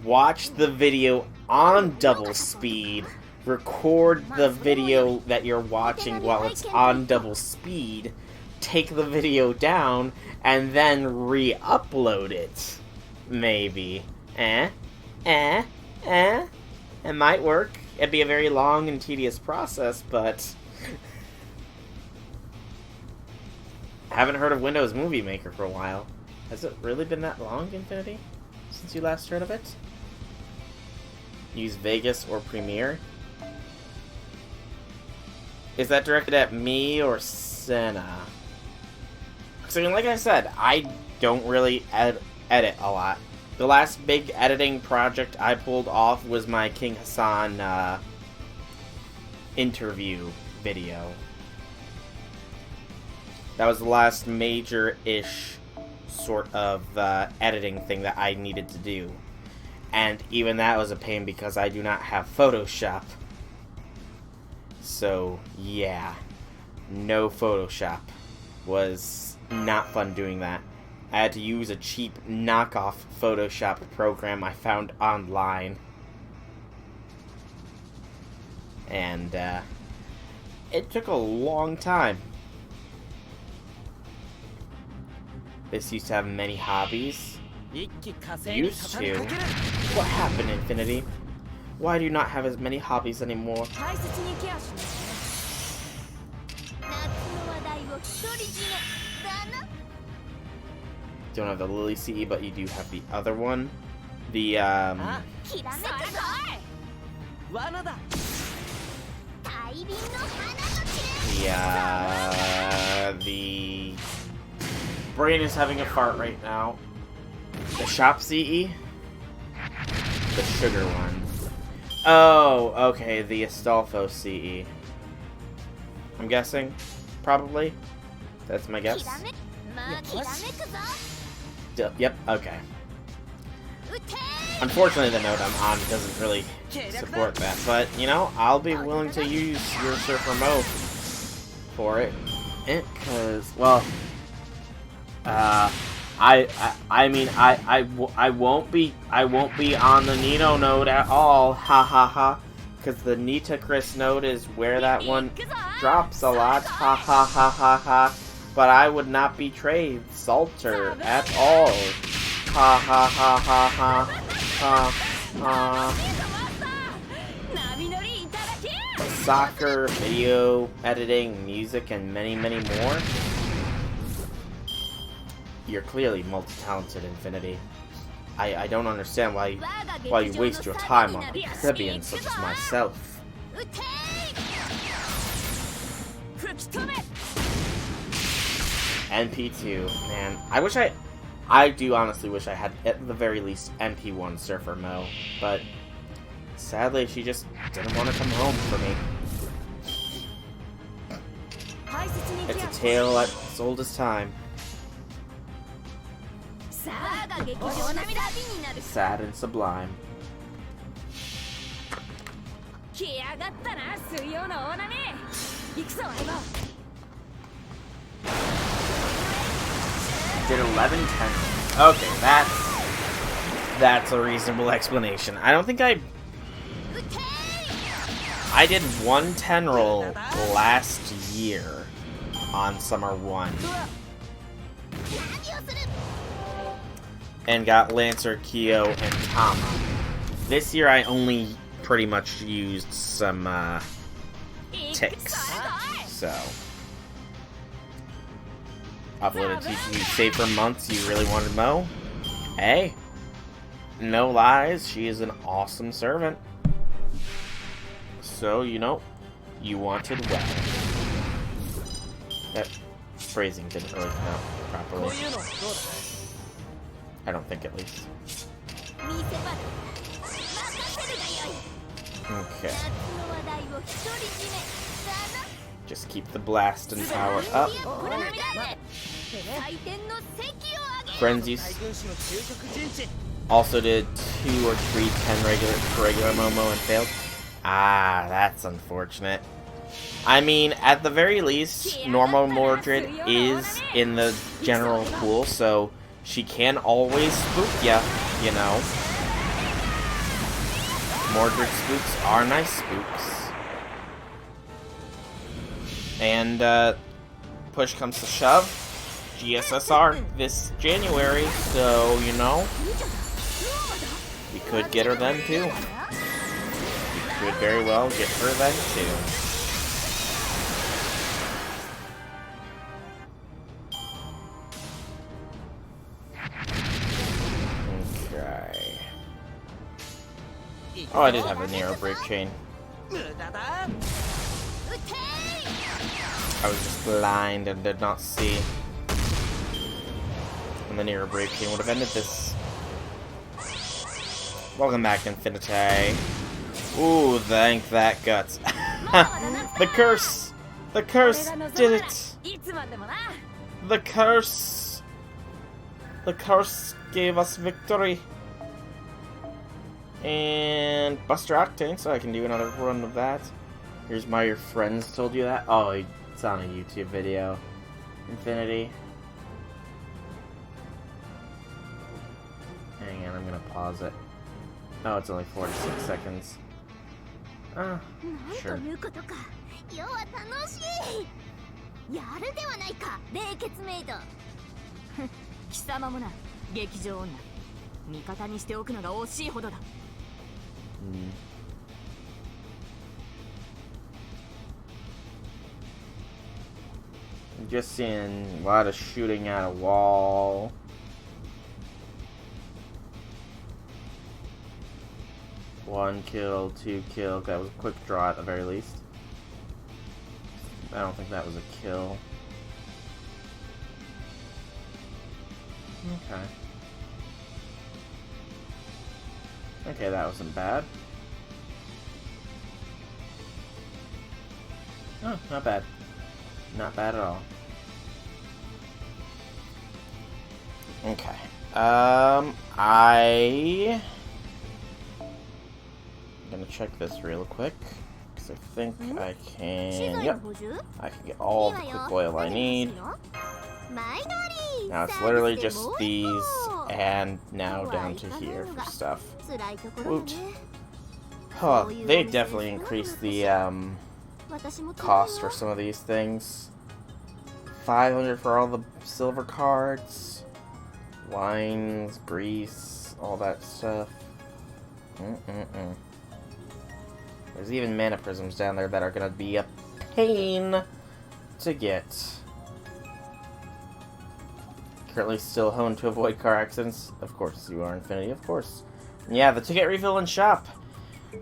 watch the video on double speed, record the video that you're watching while it's on double speed, take the video down, and then re-upload it. Maybe. It might work. It'd be a very long and tedious process, but I haven't heard of Windows Movie Maker for a while. Has it really been that long, Infinity? Since you last heard of it? Use Vegas or Premiere? Is that directed at me or Senna? So, like I said, I don't really edit a lot. The last big editing project I pulled off was my King Hassan interview video. That was the last major-ish sort of editing thing that I needed to do. And even that was a pain because I do not have Photoshop. So, yeah. No Photoshop. Was not fun doing that. I had to use a cheap knockoff Photoshop program I found online. And, it took a long time. This used to have many hobbies. Used to? What happened, Infinity? Why do you not have as many hobbies anymore? Don't have the Lily CE, but you do have the other one. The, the brain is having a fart right now. The shop CE? The sugar one. Oh, okay, the Astolfo CE. I'm guessing. Probably. That's my guess. Yep, okay. Unfortunately, the node I'm on doesn't really support that, but, you know, I'll be willing to use your Surfer Mo for it. Because, well, I mean, I won't be on the Nino node at all, ha ha ha, because the Nita Chris node is where that one drops a lot, ha ha ha ha ha, but I would not betray Salter at all, ha ha ha ha ha ha ha. Soccer, video, editing, music, and many, many more. You're clearly multi-talented, Infinity. I don't understand why you waste your time on a plebeian such as myself. NP2, man. I do honestly wish I had, at the very least, NP1 Surfer Mo, but sadly she just didn't want to come home for me. It's a tale as old as time. Sad and sublime. Did 11-10. Okay, that's a reasonable explanation. I don't think I did 110 roll last year on Summer 1. And got Lancer, Kyo, and Tama. This year I only pretty much used some ticks. So uploaded TTU save for months. You really wanted Mo? Hey, no lies, she is an awesome servant. So, you know, you wanted well. That phrasing didn't really come out properly. I don't think, at least. Okay. Just keep the blast and power up. Frenzy also did 2 or 3 10 regular Momo and failed. Ah, that's unfortunate. I mean, at the very least, normal Mordred is in the general pool, so she can always spook ya, you know. Mordred spooks are nice spooks. And, push comes to shove, GSSR this January, so, you know, we could get her then, too. We could very well get her then, too. Oh, I did have a narrow break chain. I was just blind and did not see. And the Nero Brave King would have ended this. Welcome back, Infinite. Ooh, thank that guts. The curse! The curse did it! いつまでもな。 The curse! The curse gave us victory. And Buster Octane, so I can do another run of that. Here's my your friends told you that. Oh, it's on a YouTube video. Infinity. Hang on, I'm gonna pause it. Oh, it's only 46 seconds. Sure. なんということか。要は楽しい。やるではないか、冷血メイド。貴様もな、劇場女。味方にしておくのが惜しいほどだ。Just seeing a lot of shooting at a wall. One kill, 2 kill. That was a quick draw at the very least. I don't think that was a kill. Okay. Okay, that wasn't bad. Oh, not bad. Not bad at all. Okay. I'm gonna check this real quick, because I think I can, yep, I can get all the quick oil I need. Now it's literally just these, and now down to here for stuff. Woot. Oh, they definitely increased the, cost for some of these things. 500 for all the silver cards, wines, grease, all that stuff. There's even mana prisms down there that are gonna be a pain to get. Currently still honed to avoid car accidents. Of course you are, Infinity, of course. Yeah, the ticket refill and shop.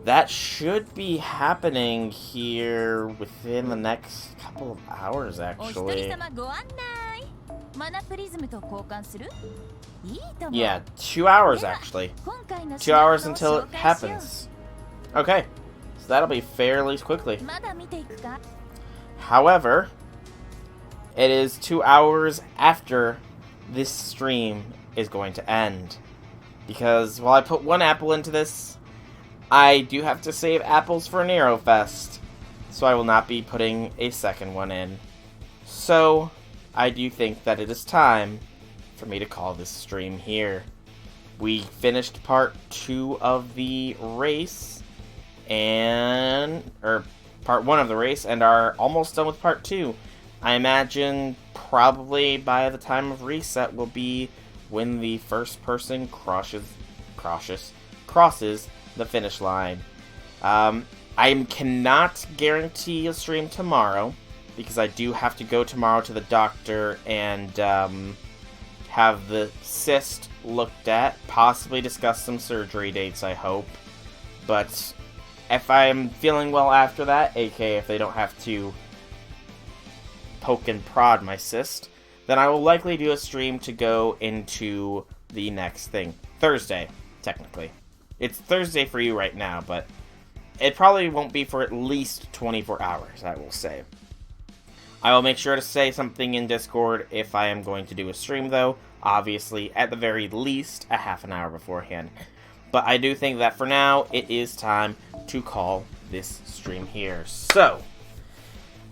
That should be happening here within the next couple of hours, actually. Yeah, 2 hours, actually. 2 hours until it happens. Okay, so that'll be fairly quickly. However, it is 2 hours after this stream is going to end. Because while I put one apple into this, I do have to save apples for Nero Fest, so I will not be putting a second one in. So, I do think that it is time for me to call this stream here. We finished part 2 of the race, or part 1 of the race, and are almost done with part 2. I imagine probably by the time of reset will be when the first person crosses the finish line. I cannot guarantee a stream tomorrow, because I do have to go tomorrow to the doctor and have the cyst looked at, possibly discuss some surgery dates, I hope. But if I'm feeling well after that, aka if they don't have to poke and prod my cyst, then I will likely do a stream to go into the next thing. Thursday, technically. It's Thursday for you right now, but it probably won't be for at least 24 hours, I will say. I will make sure to say something in Discord if I am going to do a stream, though. Obviously, at the very least, a half an hour beforehand. But I do think that for now, it is time to call this stream here. So,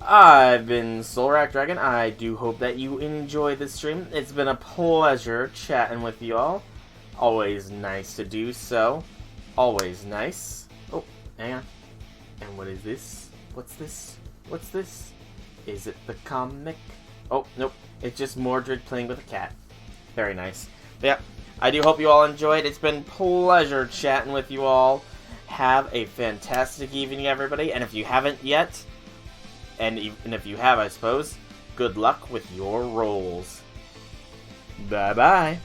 I've been Soulrack Dragon. I do hope that you enjoyed this stream. It's been a pleasure chatting with you all. Always nice to do so. Always nice. Oh, hang on. And what is this? What's this? What's this? Is it the comic? Oh, nope. It's just Mordred playing with a cat. Very nice. But yeah, I do hope you all enjoyed. It's been pleasure chatting with you all. Have a fantastic evening, everybody. And if you haven't yet, and even if you have, I suppose, good luck with your rolls. Bye-bye.